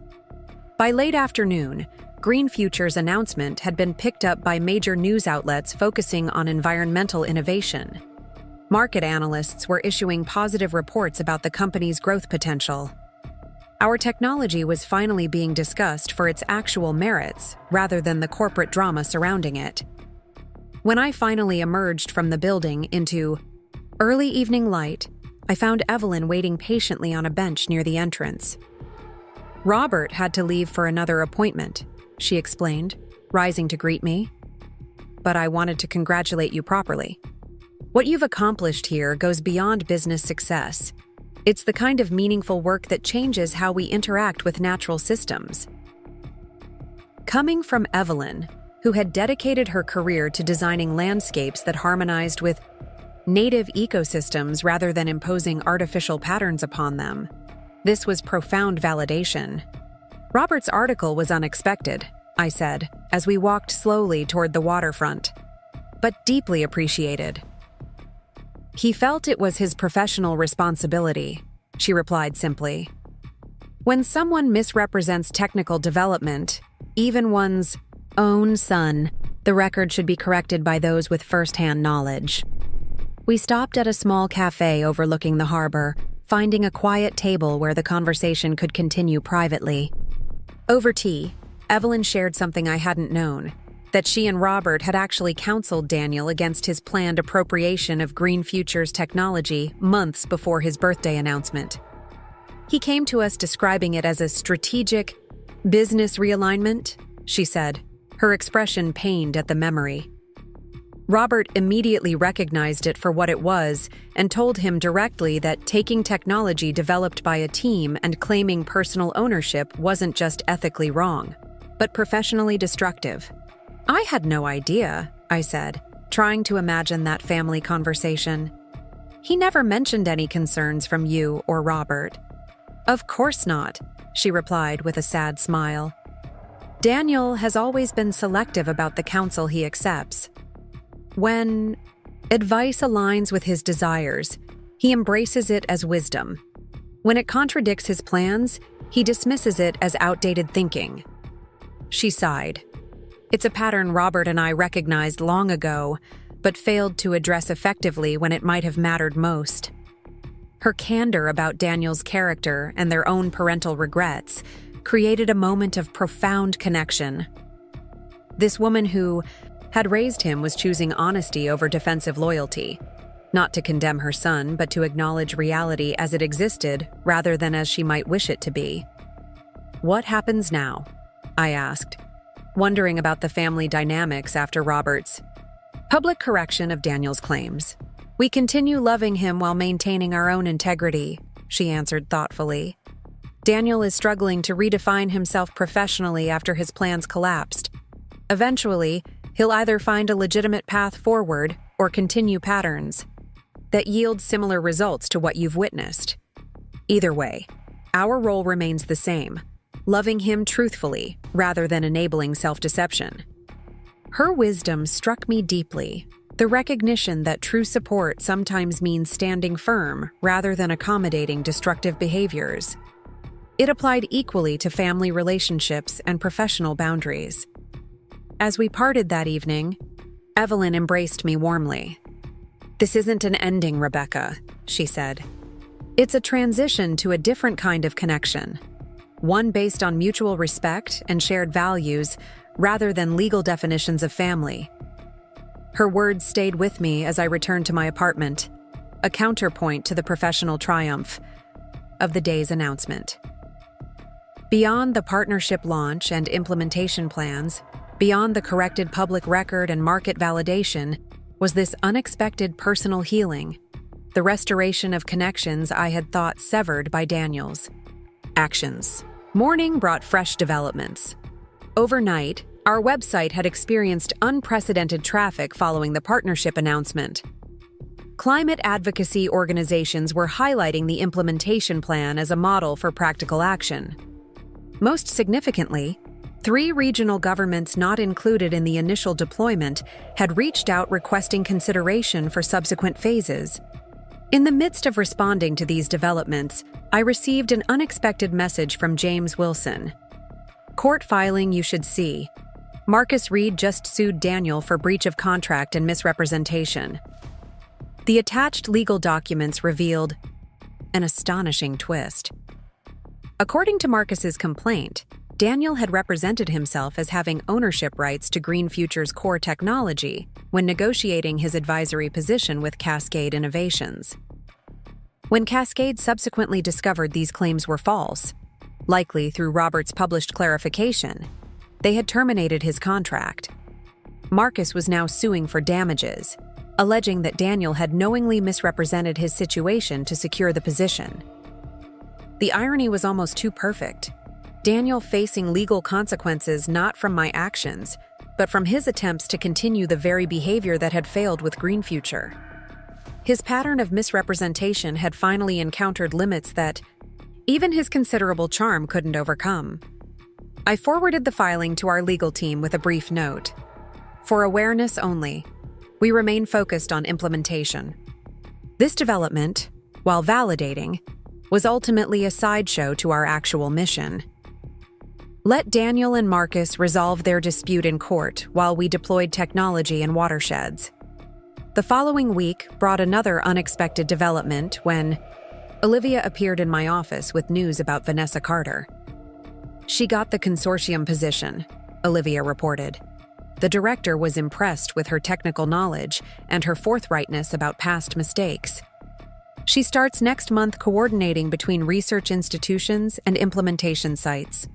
By late afternoon, Green Future's announcement had been picked up by major news outlets focusing on environmental innovation. Market analysts were issuing positive reports about the company's growth potential. Our technology was finally being discussed for its actual merits rather than the corporate drama surrounding it. When I finally emerged from the building into early evening light, I found Evelyn waiting patiently on a bench near the entrance. "Robert had to leave for another appointment," she explained, rising to greet me. "But I wanted to congratulate you properly. What you've accomplished here goes beyond business success. It's the kind of meaningful work that changes how we interact with natural systems." Coming from Evelyn, who had dedicated her career to designing landscapes that harmonized with native ecosystems rather than imposing artificial patterns upon them, this was profound validation. "Robert's article was unexpected," I said, as we walked slowly toward the waterfront, "but deeply appreciated." "He felt it was his professional responsibility," she replied simply. "When someone misrepresents technical development, even one's own son, the record should be corrected by those with first-hand knowledge." We stopped at a small cafe overlooking the harbor, finding a quiet table where the conversation could continue privately. Over tea, Evelyn shared something I hadn't known, that she and Robert had actually counseled Daniel against his planned appropriation of Green Future's technology months before his birthday announcement. "He came to us describing it as a strategic business realignment," she said, her expression pained at the memory. Robert immediately recognized it for what it was and told him directly that taking technology developed by a team and claiming personal ownership wasn't just ethically wrong, but professionally destructive. "I had no idea," I said, trying to imagine that family conversation. "He never mentioned any concerns from you or Robert." "Of course not," she replied with a sad smile. "Daniel has always been selective about the counsel he accepts. When advice aligns with his desires, he embraces it as wisdom. When it contradicts his plans, he dismisses it as outdated thinking." She sighed. It's a pattern Robert and I recognized long ago, but failed to address effectively when it might have mattered most. Her candor about Daniel's character and their own parental regrets created a moment of profound connection. This woman who had raised him was choosing honesty over defensive loyalty, not to condemn her son, but to acknowledge reality as it existed rather than as she might wish it to be. "What happens now?" I asked, wondering about the family dynamics after Robert's public correction of Daniel's claims. "We continue loving him while maintaining our own integrity," she answered thoughtfully. "Daniel is struggling to redefine himself professionally after his plans collapsed. Eventually, he'll either find a legitimate path forward or continue patterns that yield similar results to what you've witnessed. Either way, our role remains the same, loving him truthfully rather than enabling self-deception." Her wisdom struck me deeply, the recognition that true support sometimes means standing firm rather than accommodating destructive behaviors. It applied equally to family relationships and professional boundaries. As we parted that evening, Evelyn embraced me warmly. "This isn't an ending, Rebecca," she said. "It's a transition to a different kind of connection, one based on mutual respect and shared values rather than legal definitions of family." Her words stayed with me as I returned to my apartment, a counterpoint to the professional triumph of the day's announcement. Beyond the partnership launch and implementation plans, beyond the corrected public record and market validation, was this unexpected personal healing, the restoration of connections I had thought severed by Daniel's actions. Morning brought fresh developments. Overnight, our website had experienced unprecedented traffic following the partnership announcement. Climate advocacy organizations were highlighting the implementation plan as a model for practical action. Most significantly, 3 regional governments not included in the initial deployment had reached out requesting consideration for subsequent phases. In the midst of responding to these developments, I received an unexpected message from James Wilson. "Court filing you should see. Marcus Reed just sued Daniel for breach of contract and misrepresentation." The attached legal documents revealed an astonishing twist. According to Marcus's complaint, Daniel had represented himself as having ownership rights to Green Future's core technology when negotiating his advisory position with Cascade Innovations. When Cascade subsequently discovered these claims were false, likely through Robert's published clarification, they had terminated his contract. Marcus was now suing for damages, alleging that Daniel had knowingly misrepresented his situation to secure the position. The irony was almost too perfect. Daniel facing legal consequences not from my actions, but from his attempts to continue the very behavior that had failed with Green Future. His pattern of misrepresentation had finally encountered limits that even his considerable charm couldn't overcome. I forwarded the filing to our legal team with a brief note. For awareness only, we remain focused on implementation. This development, while validating, was ultimately a sideshow to our actual mission. Let Daniel and Marcus resolve their dispute in court while we deployed technology in watersheds. The following week brought another unexpected development when Olivia appeared in my office with news about Vanessa Carter. "She got the consortium position," Olivia reported. The director was impressed with her technical knowledge and her forthrightness about past mistakes. She starts next month coordinating between research institutions and implementation sites.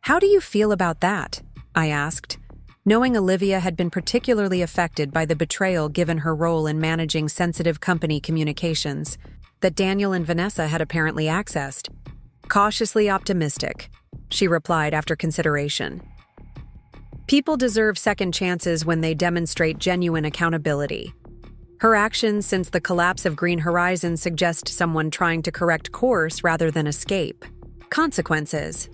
"How do you feel about that?" I asked, knowing Olivia had been particularly affected by the betrayal given her role in managing sensitive company communications that Daniel and Vanessa had apparently accessed. "Cautiously optimistic," she replied after consideration. "People deserve second chances when they demonstrate genuine accountability. Her actions since the collapse of Green Horizon suggest someone trying to correct course rather than escape. Consequences."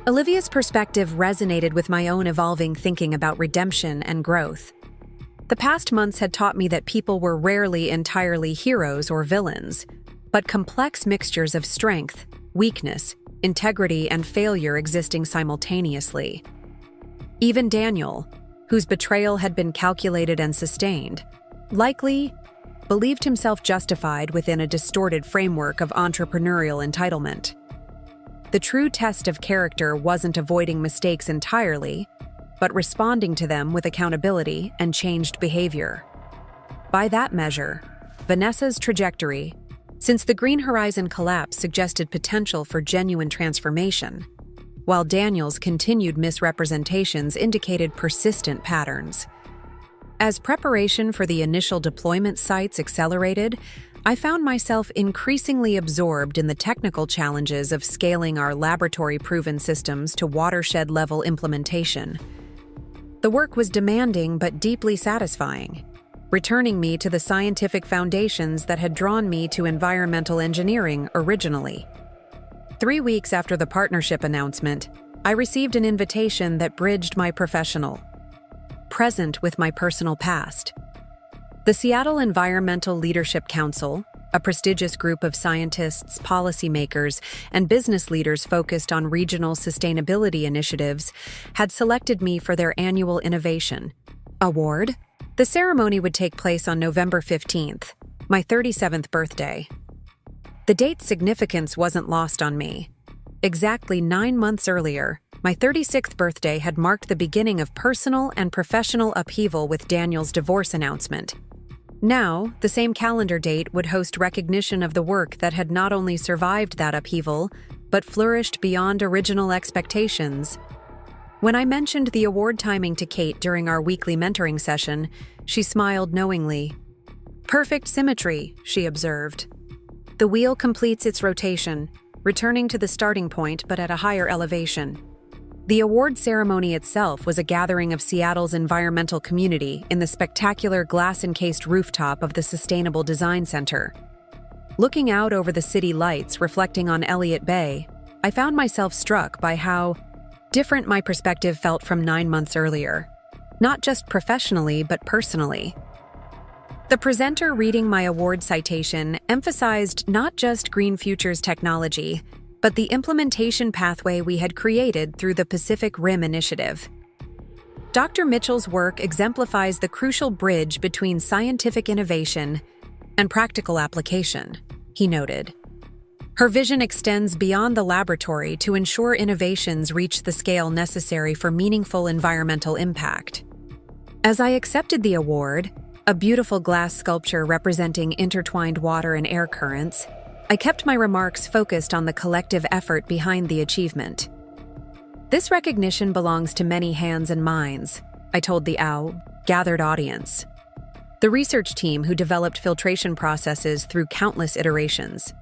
Olivia's perspective resonated with my own evolving thinking about redemption and growth. The past months had taught me that people were rarely entirely heroes or villains, but complex mixtures of strength, weakness, integrity, and failure existing simultaneously. Even Daniel, whose betrayal had been calculated and sustained, likely believed himself justified within a distorted framework of entrepreneurial entitlement. The true test of character wasn't avoiding mistakes entirely, but responding to them with accountability and changed behavior. By that measure, Vanessa's trajectory, since the Green Horizon collapse suggested potential for genuine transformation, while Daniel's continued misrepresentations indicated persistent patterns. As preparation for the initial deployment sites accelerated, I found myself increasingly absorbed in the technical challenges of scaling our laboratory-proven systems to watershed-level implementation. The work was demanding but deeply satisfying, returning me to the scientific foundations that had drawn me to environmental engineering originally. 3 weeks after the partnership announcement, I received an invitation that bridged my professional present with my personal past. The Seattle Environmental Leadership Council, a prestigious group of scientists, policymakers, and business leaders focused on regional sustainability initiatives, had selected me for their annual Innovation Award. The ceremony would take place on November 15th, my 37th birthday. The date's significance wasn't lost on me. Exactly 9 months earlier, my 36th birthday had marked the beginning of personal and professional upheaval with Daniel's divorce announcement. Now, the same calendar date would host recognition of the work that had not only survived that upheaval, but flourished beyond original expectations. When I mentioned the award timing to Kate during our weekly mentoring session, she smiled knowingly. "Perfect symmetry," she observed. "The wheel completes its rotation, returning to the starting point but at a higher elevation." The award ceremony itself was a gathering of Seattle's environmental community in the spectacular glass-encased rooftop of the Sustainable Design Center. Looking out over the city lights reflecting on Elliott Bay, I found myself struck by how different my perspective felt from 9 months earlier, not just professionally but personally. The presenter reading my award citation emphasized not just Green Future's technology, but the implementation pathway we had created through the Pacific Rim Initiative. Dr. Mitchell's work exemplifies the crucial bridge between scientific innovation and practical application, he noted. Her vision extends beyond the laboratory to ensure innovations reach the scale necessary for meaningful environmental impact. As I accepted the award, a beautiful glass sculpture representing intertwined water and air currents, I kept my remarks focused on the collective effort behind the achievement. "This recognition belongs to many hands and minds," I told the gathered audience. The research team who developed filtration processes through countless iterations,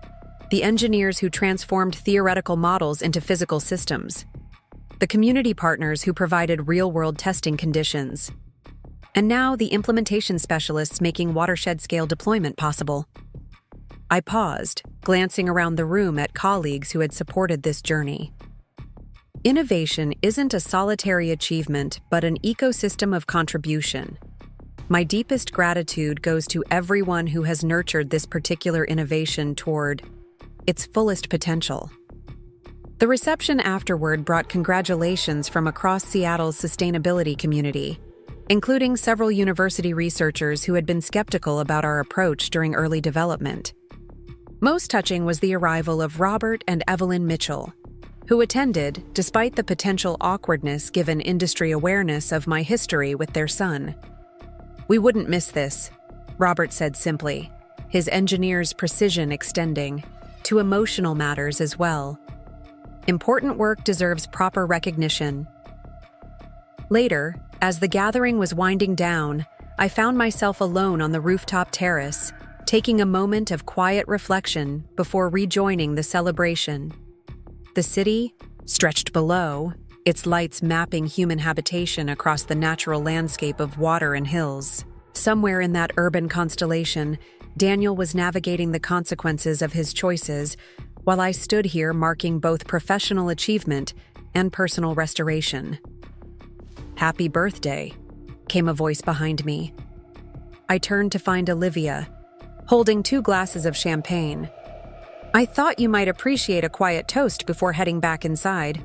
the engineers who transformed theoretical models into physical systems, the community partners who provided real-world testing conditions, and now the implementation specialists making watershed-scale deployment possible. I paused, glancing around the room at colleagues who had supported this journey. Innovation isn't a solitary achievement, but an ecosystem of contribution. My deepest gratitude goes to everyone who has nurtured this particular innovation toward its fullest potential. The reception afterward brought congratulations from across Seattle's sustainability community, including several university researchers who had been skeptical about our approach during early development. Most touching was the arrival of Robert and Evelyn Mitchell, who attended despite the potential awkwardness given industry awareness of my history with their son. "We wouldn't miss this," Robert said simply, his engineer's precision extending to emotional matters as well. "Important work deserves proper recognition." Later, as the gathering was winding down, I found myself alone on the rooftop terrace, taking a moment of quiet reflection before rejoining the celebration. The city stretched below, its lights mapping human habitation across the natural landscape of water and hills. Somewhere in that urban constellation, Daniel was navigating the consequences of his choices, while I stood here marking both professional achievement and personal restoration. "Happy birthday," came a voice behind me. I turned to find Olivia, holding 2 glasses of champagne. "I thought you might appreciate a quiet toast before heading back inside."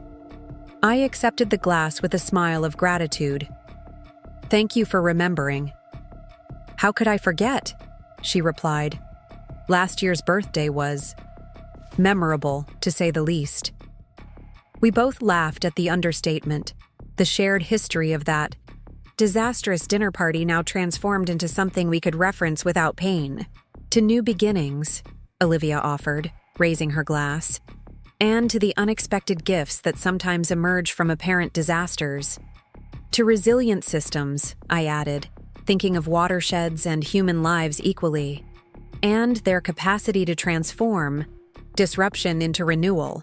I accepted the glass with a smile of gratitude. "Thank you for remembering." "How could I forget?" she replied. "Last year's birthday was memorable, to say the least." We both laughed at the understatement, the shared history of that disastrous dinner party now transformed into something we could reference without pain. "To new beginnings," Olivia offered, raising her glass, "and to the unexpected gifts that sometimes emerge from apparent disasters. To resilient systems," I added, thinking of watersheds and human lives equally, and their capacity to transform disruption into renewal.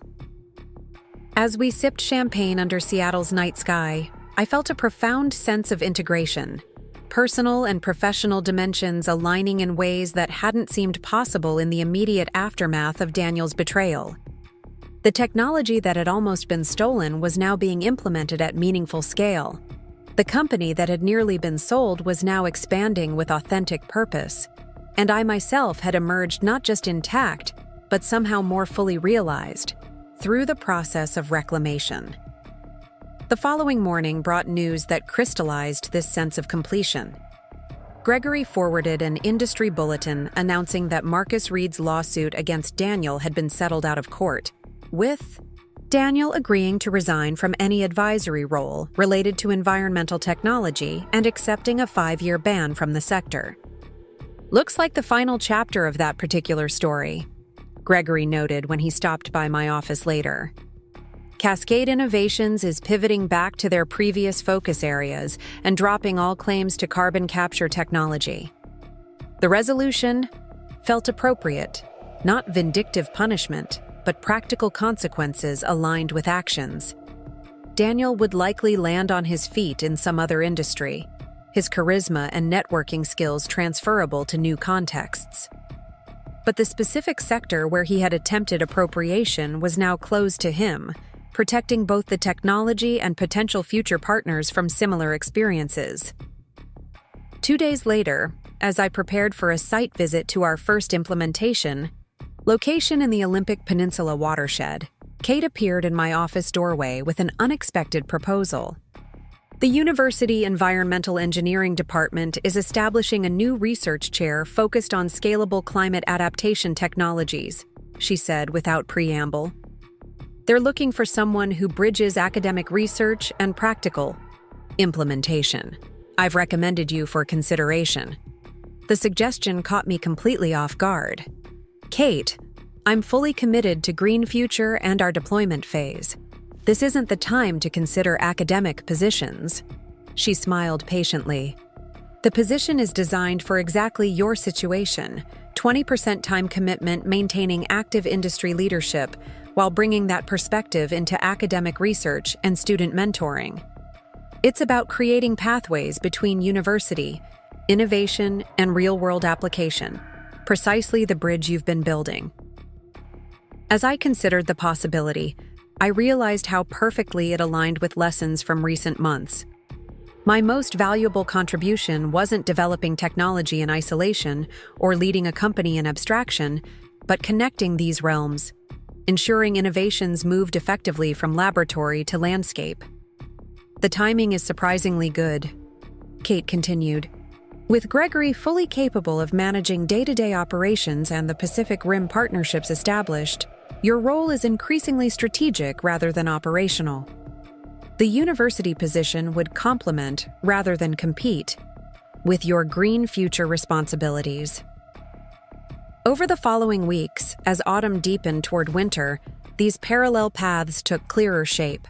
As we sipped champagne under Seattle's night sky, I felt a profound sense of integration, personal and professional dimensions aligning in ways that hadn't seemed possible in the immediate aftermath of Daniel's betrayal. The technology that had almost been stolen was now being implemented at meaningful scale. The company that had nearly been sold was now expanding with authentic purpose, and I myself had emerged not just intact, but somehow more fully realized, through the process of reclamation. The following morning brought news that crystallized this sense of completion. Gregory forwarded an industry bulletin announcing that Marcus Reed's lawsuit against Daniel had been settled out of court, with Daniel agreeing to resign from any advisory role related to environmental technology and accepting a 5-year ban from the sector. "Looks like the final chapter of that particular story," Gregory noted when he stopped by my office later. "Cascade Innovations is pivoting back to their previous focus areas and dropping all claims to carbon capture technology. The resolution felt appropriate, not vindictive punishment, but practical consequences aligned with actions. Daniel would likely land on his feet in some other industry, his charisma and networking skills transferable to new contexts. But the specific sector where he had attempted appropriation was now closed to him, protecting both the technology and potential future partners from similar experiences." 2 days later, as I prepared for a site visit to our first implementation, location in the Olympic Peninsula watershed, Kate appeared in my office doorway with an unexpected proposal. "The University Environmental Engineering Department is establishing a new research chair focused on scalable climate adaptation technologies," she said without preamble. "They're looking for someone who bridges academic research and practical implementation. I've recommended you for consideration." The suggestion caught me completely off guard. "Kate, I'm fully committed to Green Future and our deployment phase. This isn't the time to consider academic positions." She smiled patiently. "The position is designed for exactly your situation, 20% time commitment maintaining active industry leadership, while bringing that perspective into academic research and student mentoring. It's about creating pathways between university, innovation, and real-world application, precisely the bridge you've been building." As I considered the possibility, I realized how perfectly it aligned with lessons from recent months. My most valuable contribution wasn't developing technology in isolation or leading a company in abstraction, but connecting these realms, ensuring innovations moved effectively from laboratory to landscape. "The timing is surprisingly good," Kate continued. "With Gregory fully capable of managing day-to-day operations and the Pacific Rim partnerships established, your role is increasingly strategic rather than operational. The university position would complement, rather than compete, with your Green Future responsibilities." Over the following weeks, as autumn deepened toward winter, these parallel paths took clearer shape.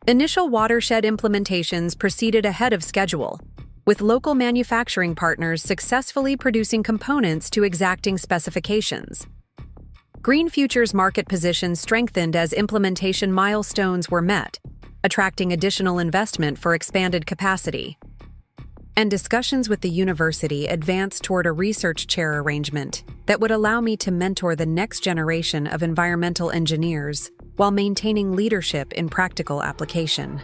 Initial watershed implementations proceeded ahead of schedule, with local manufacturing partners successfully producing components to exacting specifications. Green Future's market position strengthened as implementation milestones were met, attracting additional investment for expanded capacity. And discussions with the university advanced toward a research chair arrangement that would allow me to mentor the next generation of environmental engineers while maintaining leadership in practical application.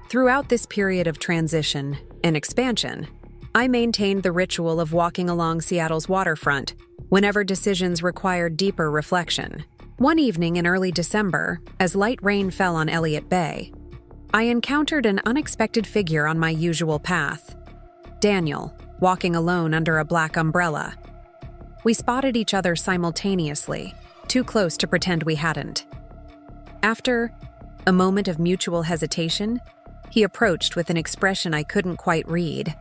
Throughout this period of transition and expansion, I maintained the ritual of walking along Seattle's waterfront whenever decisions required deeper reflection. One evening in early December, as light rain fell on Elliott Bay, I encountered an unexpected figure on my usual path. Daniel, walking alone under a black umbrella. We spotted each other simultaneously, too close to pretend we hadn't. After a moment of mutual hesitation, he approached with an expression I couldn't quite read.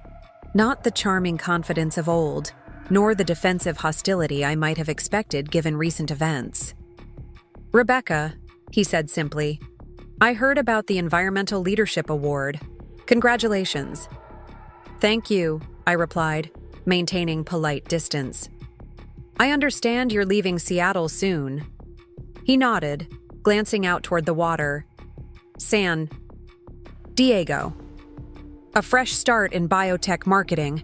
Not the charming confidence of old, nor the defensive hostility I might have expected given recent events. "Rebecca," he said simply, "I heard about the Environmental Leadership Award. Congratulations." "Thank you," I replied, maintaining polite distance. "I understand you're leaving Seattle soon." He nodded, glancing out toward the water. "San Diego. A fresh start in biotech marketing.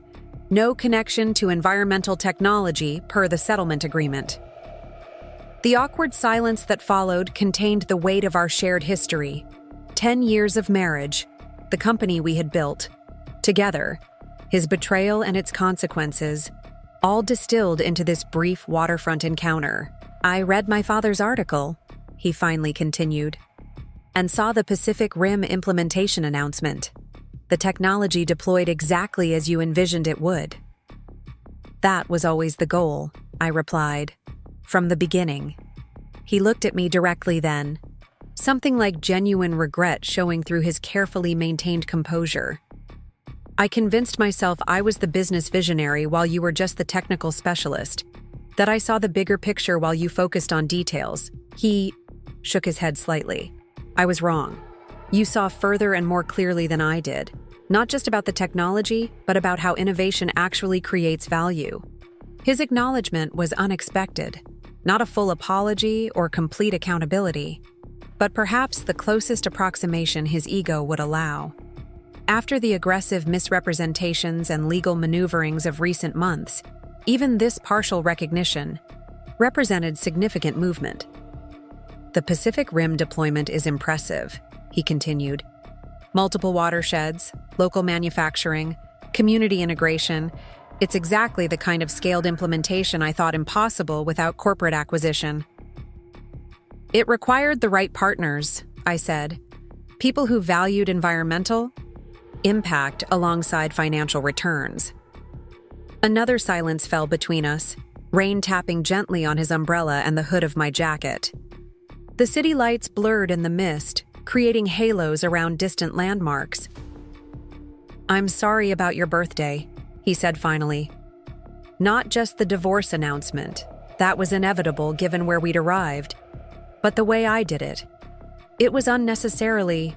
No connection to environmental technology per the settlement agreement." The awkward silence that followed contained the weight of our shared history. 10 years of marriage, the company we had built. Together, his betrayal and its consequences, all distilled into this brief waterfront encounter. "I read my father's article," he finally continued, "and saw the Pacific Rim implementation announcement. The technology deployed exactly as you envisioned it would." "That was always the goal," I replied. "From the beginning." He looked at me directly then, something like genuine regret showing through his carefully maintained composure. "I convinced myself I was the business visionary while you were just the technical specialist, that I saw the bigger picture while you focused on details." He shook his head slightly. "I was wrong. You saw further and more clearly than I did, not just about the technology, but about how innovation actually creates value." His acknowledgement was unexpected, not a full apology or complete accountability, but perhaps the closest approximation his ego would allow. After the aggressive misrepresentations and legal maneuverings of recent months, even this partial recognition represented significant movement. "The Pacific Rim deployment is impressive," he continued. "Multiple watersheds, local manufacturing, community integration. It's exactly the kind of scaled implementation I thought impossible without corporate acquisition." "It required the right partners," I said. "People who valued environmental impact alongside financial returns." Another silence fell between us, rain tapping gently on his umbrella and the hood of my jacket. The city lights blurred in the mist, creating halos around distant landmarks. "I'm sorry about your birthday," he said finally. "Not just the divorce announcement. That was inevitable given where we'd arrived. But the way I did it. It was unnecessarily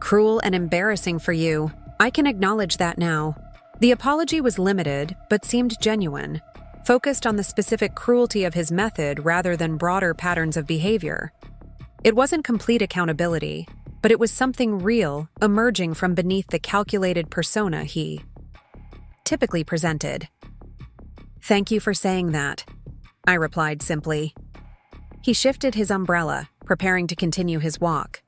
cruel and embarrassing for you. I can acknowledge that now." The apology was limited, but seemed genuine, focused on the specific cruelty of his method rather than broader patterns of behavior. It wasn't complete accountability, but it was something real emerging from beneath the calculated persona he typically presented. "Thank you for saying that," I replied simply. He shifted his umbrella, preparing to continue his walk.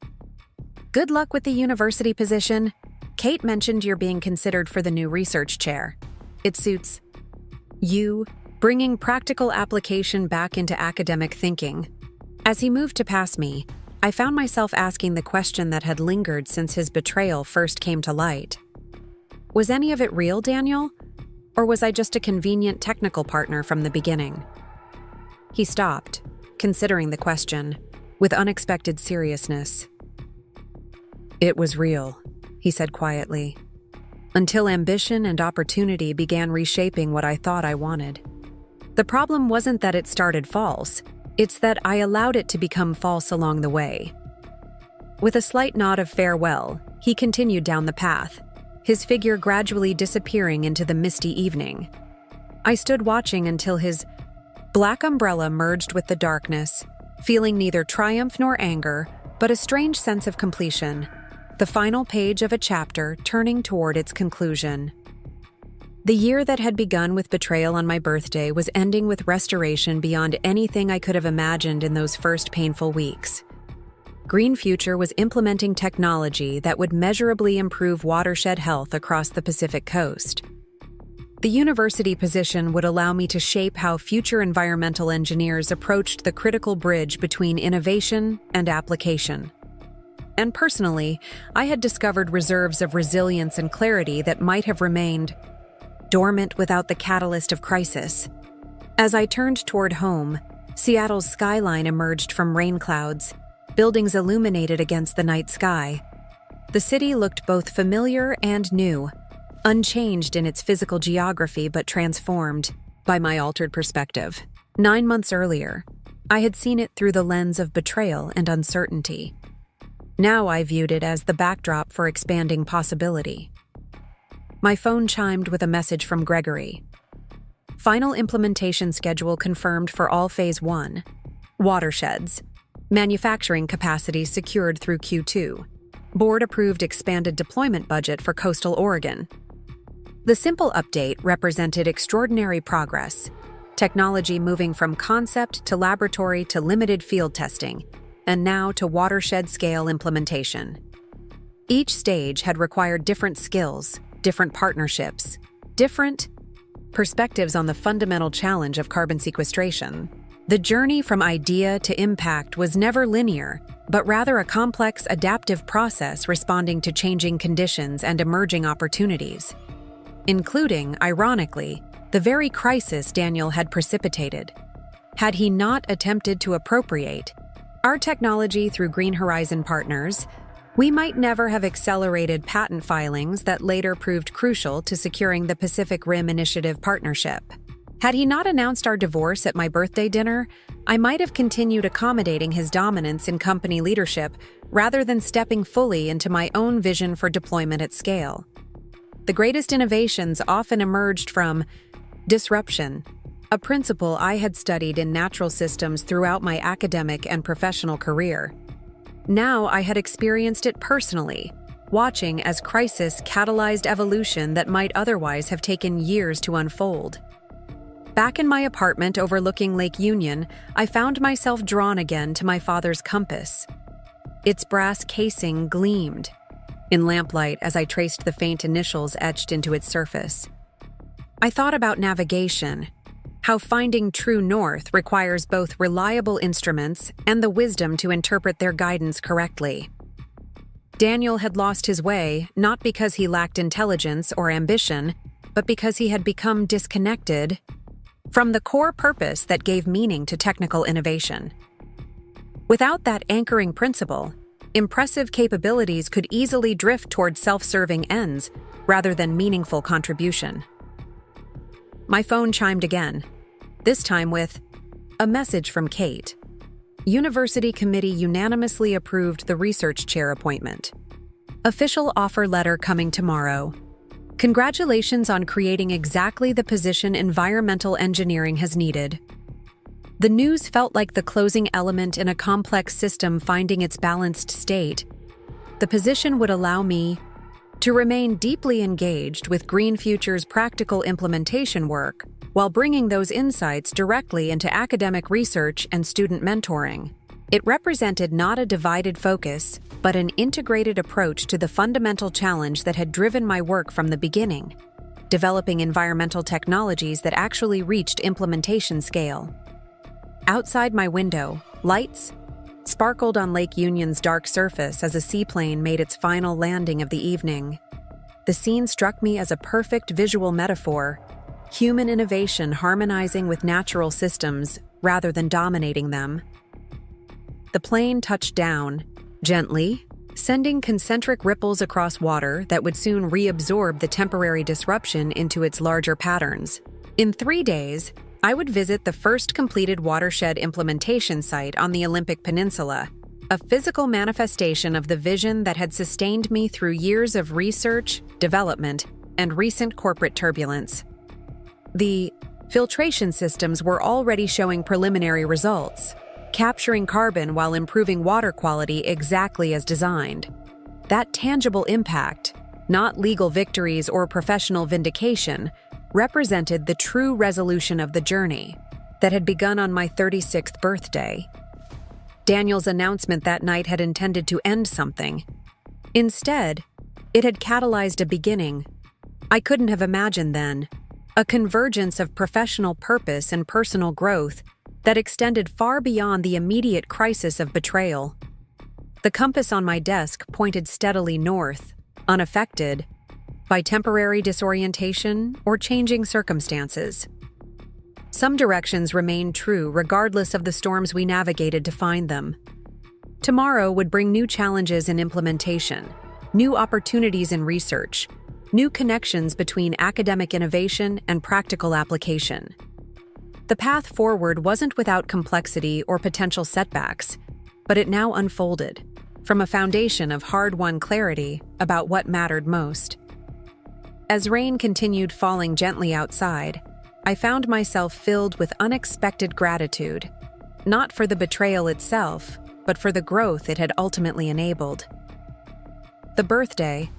"Good luck with the university position. Kate mentioned you're being considered for the new research chair. It suits you, bringing practical application back into academic thinking." As he moved to pass me, I found myself asking the question that had lingered since his betrayal first came to light. Was any of it real, Daniel? Or was I just a convenient technical partner from the beginning? He stopped, considering the question, with unexpected seriousness. "It was real," he said quietly, "until ambition and opportunity began reshaping what I thought I wanted. The problem wasn't that it started false, it's that I allowed it to become false along the way." With a slight nod of farewell, he continued down the path, his figure gradually disappearing into the misty evening. I stood watching until his black umbrella merged with the darkness, feeling neither triumph nor anger, but a strange sense of completion, the final page of a chapter turning toward its conclusion. The year that had begun with betrayal on my birthday was ending with restoration beyond anything I could have imagined in those first painful weeks. Green Future was implementing technology that would measurably improve watershed health across the Pacific coast. The university position would allow me to shape how future environmental engineers approached the critical bridge between innovation and application. And personally, I had discovered reserves of resilience and clarity that might have remained dormant without the catalyst of crisis. As I turned toward home, Seattle's skyline emerged from rain clouds, buildings illuminated against the night sky. The city looked both familiar and new, unchanged in its physical geography but transformed by my altered perspective. 9 months earlier, I had seen it through the lens of betrayal and uncertainty. Now I viewed it as the backdrop for expanding possibility. My phone chimed with a message from Gregory. Final implementation schedule confirmed for all Phase 1. Watersheds. Manufacturing capacity secured through Q2. Board-approved expanded deployment budget for coastal Oregon. The simple update represented extraordinary progress, technology moving from concept to laboratory to limited field testing, and now to watershed-scale implementation. Each stage had required different skills, different partnerships, different perspectives on the fundamental challenge of carbon sequestration. The journey from idea to impact was never linear, but rather a complex, adaptive process responding to changing conditions and emerging opportunities, including, ironically, the very crisis Daniel had precipitated. Had he not attempted to appropriate our technology through Green Horizon Partners, we might never have accelerated patent filings that later proved crucial to securing the Pacific Rim Initiative partnership. Had he not announced our divorce at my birthday dinner, I might have continued accommodating his dominance in company leadership rather than stepping fully into my own vision for deployment at scale. The greatest innovations often emerged from disruption, a principle I had studied in natural systems throughout my academic and professional career. Now I had experienced it personally, watching as crisis catalyzed evolution that might otherwise have taken years to unfold. Back in my apartment overlooking Lake Union, I found myself drawn again to my father's compass. Its brass casing gleamed in lamplight as I traced the faint initials etched into its surface. I thought about navigation, how finding true north requires both reliable instruments and the wisdom to interpret their guidance correctly. Daniel had lost his way not because he lacked intelligence or ambition, but because he had become disconnected from the core purpose that gave meaning to technical innovation. Without that anchoring principle, impressive capabilities could easily drift toward self-serving ends rather than meaningful contribution. My phone chimed again, this time with a message from Kate. University committee unanimously approved the research chair appointment. Official offer letter coming tomorrow. Congratulations on creating exactly the position environmental engineering has needed. The news felt like the closing element in a complex system finding its balanced state. The position would allow me to remain deeply engaged with Green Future's practical implementation work while bringing those insights directly into academic research and student mentoring. It represented not a divided focus, but an integrated approach to the fundamental challenge that had driven my work from the beginning, developing environmental technologies that actually reached implementation scale. Outside my window, lights sparkled on Lake Union's dark surface as a seaplane made its final landing of the evening. The scene struck me as a perfect visual metaphor, human innovation harmonizing with natural systems rather than dominating them. The plane touched down, gently, sending concentric ripples across water that would soon reabsorb the temporary disruption into its larger patterns. In 3 days, I would visit the first completed watershed implementation site on the Olympic Peninsula, a physical manifestation of the vision that had sustained me through years of research, development, and recent corporate turbulence. The filtration systems were already showing preliminary results, capturing carbon while improving water quality exactly as designed. That tangible impact, not legal victories or professional vindication, represented the true resolution of the journey that had begun on my 36th birthday. Daniel's announcement that night had intended to end something. Instead, it had catalyzed a beginning I couldn't have imagined then. a convergence of professional purpose and personal growth that extended far beyond the immediate crisis of betrayal. The compass on my desk pointed steadily north, unaffected by temporary disorientation or changing circumstances. Some directions remained true regardless of the storms we navigated to find them. Tomorrow would bring new challenges in implementation, new opportunities in research, new connections between academic innovation and practical application. The path forward wasn't without complexity or potential setbacks, but it now unfolded from a foundation of hard-won clarity about what mattered most. As rain continued falling gently outside, I found myself filled with unexpected gratitude, not for the betrayal itself, but for the growth it had ultimately enabled. The birthday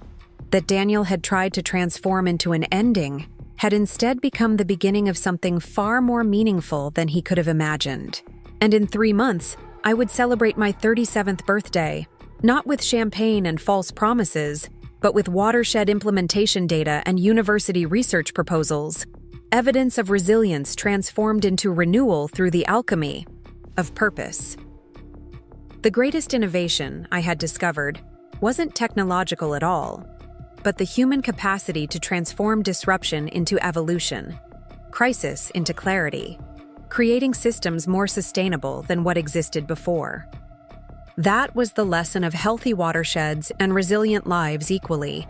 that Daniel had tried to transform into an ending had instead become the beginning of something far more meaningful than he could have imagined. And in 3 months, I would celebrate my 37th birthday, not with champagne and false promises, but with watershed implementation data and university research proposals, evidence of resilience transformed into renewal through the alchemy of purpose. The greatest innovation I had discovered wasn't technological at all, but the human capacity to transform disruption into evolution, crisis into clarity, creating systems more sustainable than what existed before. That was the lesson of healthy watersheds and resilient lives equally.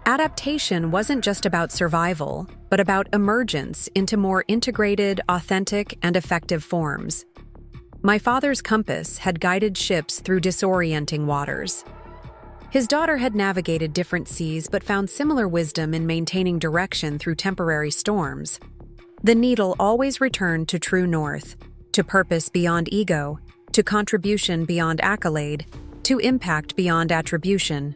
Adaptation wasn't just about survival, but about emergence into more integrated, authentic, and effective forms. My father's compass had guided ships through disorienting waters. His daughter had navigated different seas but found similar wisdom in maintaining direction through temporary storms. The needle always returned to true north, to purpose beyond ego, to contribution beyond accolade, to impact beyond attribution.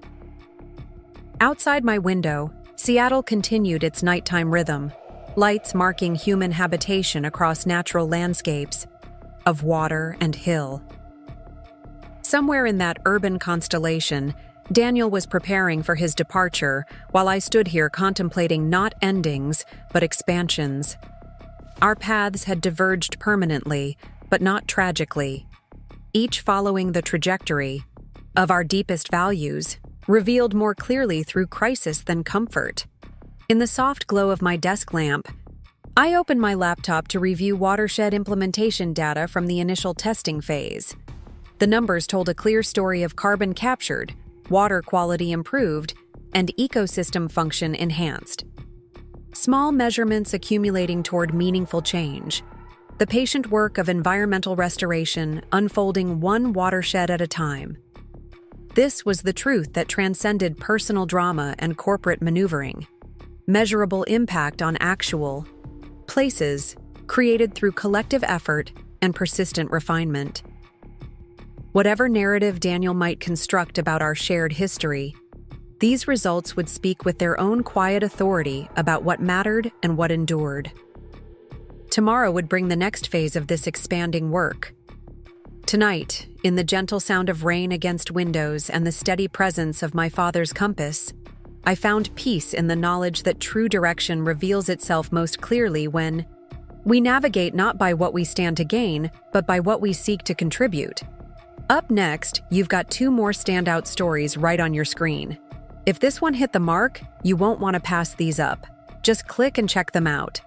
Outside my window, Seattle continued its nighttime rhythm, lights marking human habitation across natural landscapes of water and hill. Somewhere in that urban constellation, Daniel was preparing for his departure while I stood here contemplating not endings, but expansions. Our paths had diverged permanently, but not tragically, each following the trajectory of our deepest values, revealed more clearly through crisis than comfort. In the soft glow of my desk lamp, I opened my laptop to review watershed implementation data from the initial testing phase. The numbers told a clear story of carbon captured, water quality improved, and ecosystem function enhanced. Small measurements accumulating toward meaningful change. The patient work of environmental restoration unfolding one watershed at a time. This was the truth that transcended personal drama and corporate maneuvering. Measurable impact on actual places created through collective effort and persistent refinement. Whatever narrative Daniel might construct about our shared history, these results would speak with their own quiet authority about what mattered and what endured. Tomorrow would bring the next phase of this expanding work. Tonight, in the gentle sound of rain against windows and the steady presence of my father's compass, I found peace in the knowledge that true direction reveals itself most clearly when we navigate not by what we stand to gain, but by what we seek to contribute. Up next, you've got 2 more standout stories right on your screen. If this one hit the mark, you won't want to pass these up. Just click and check them out.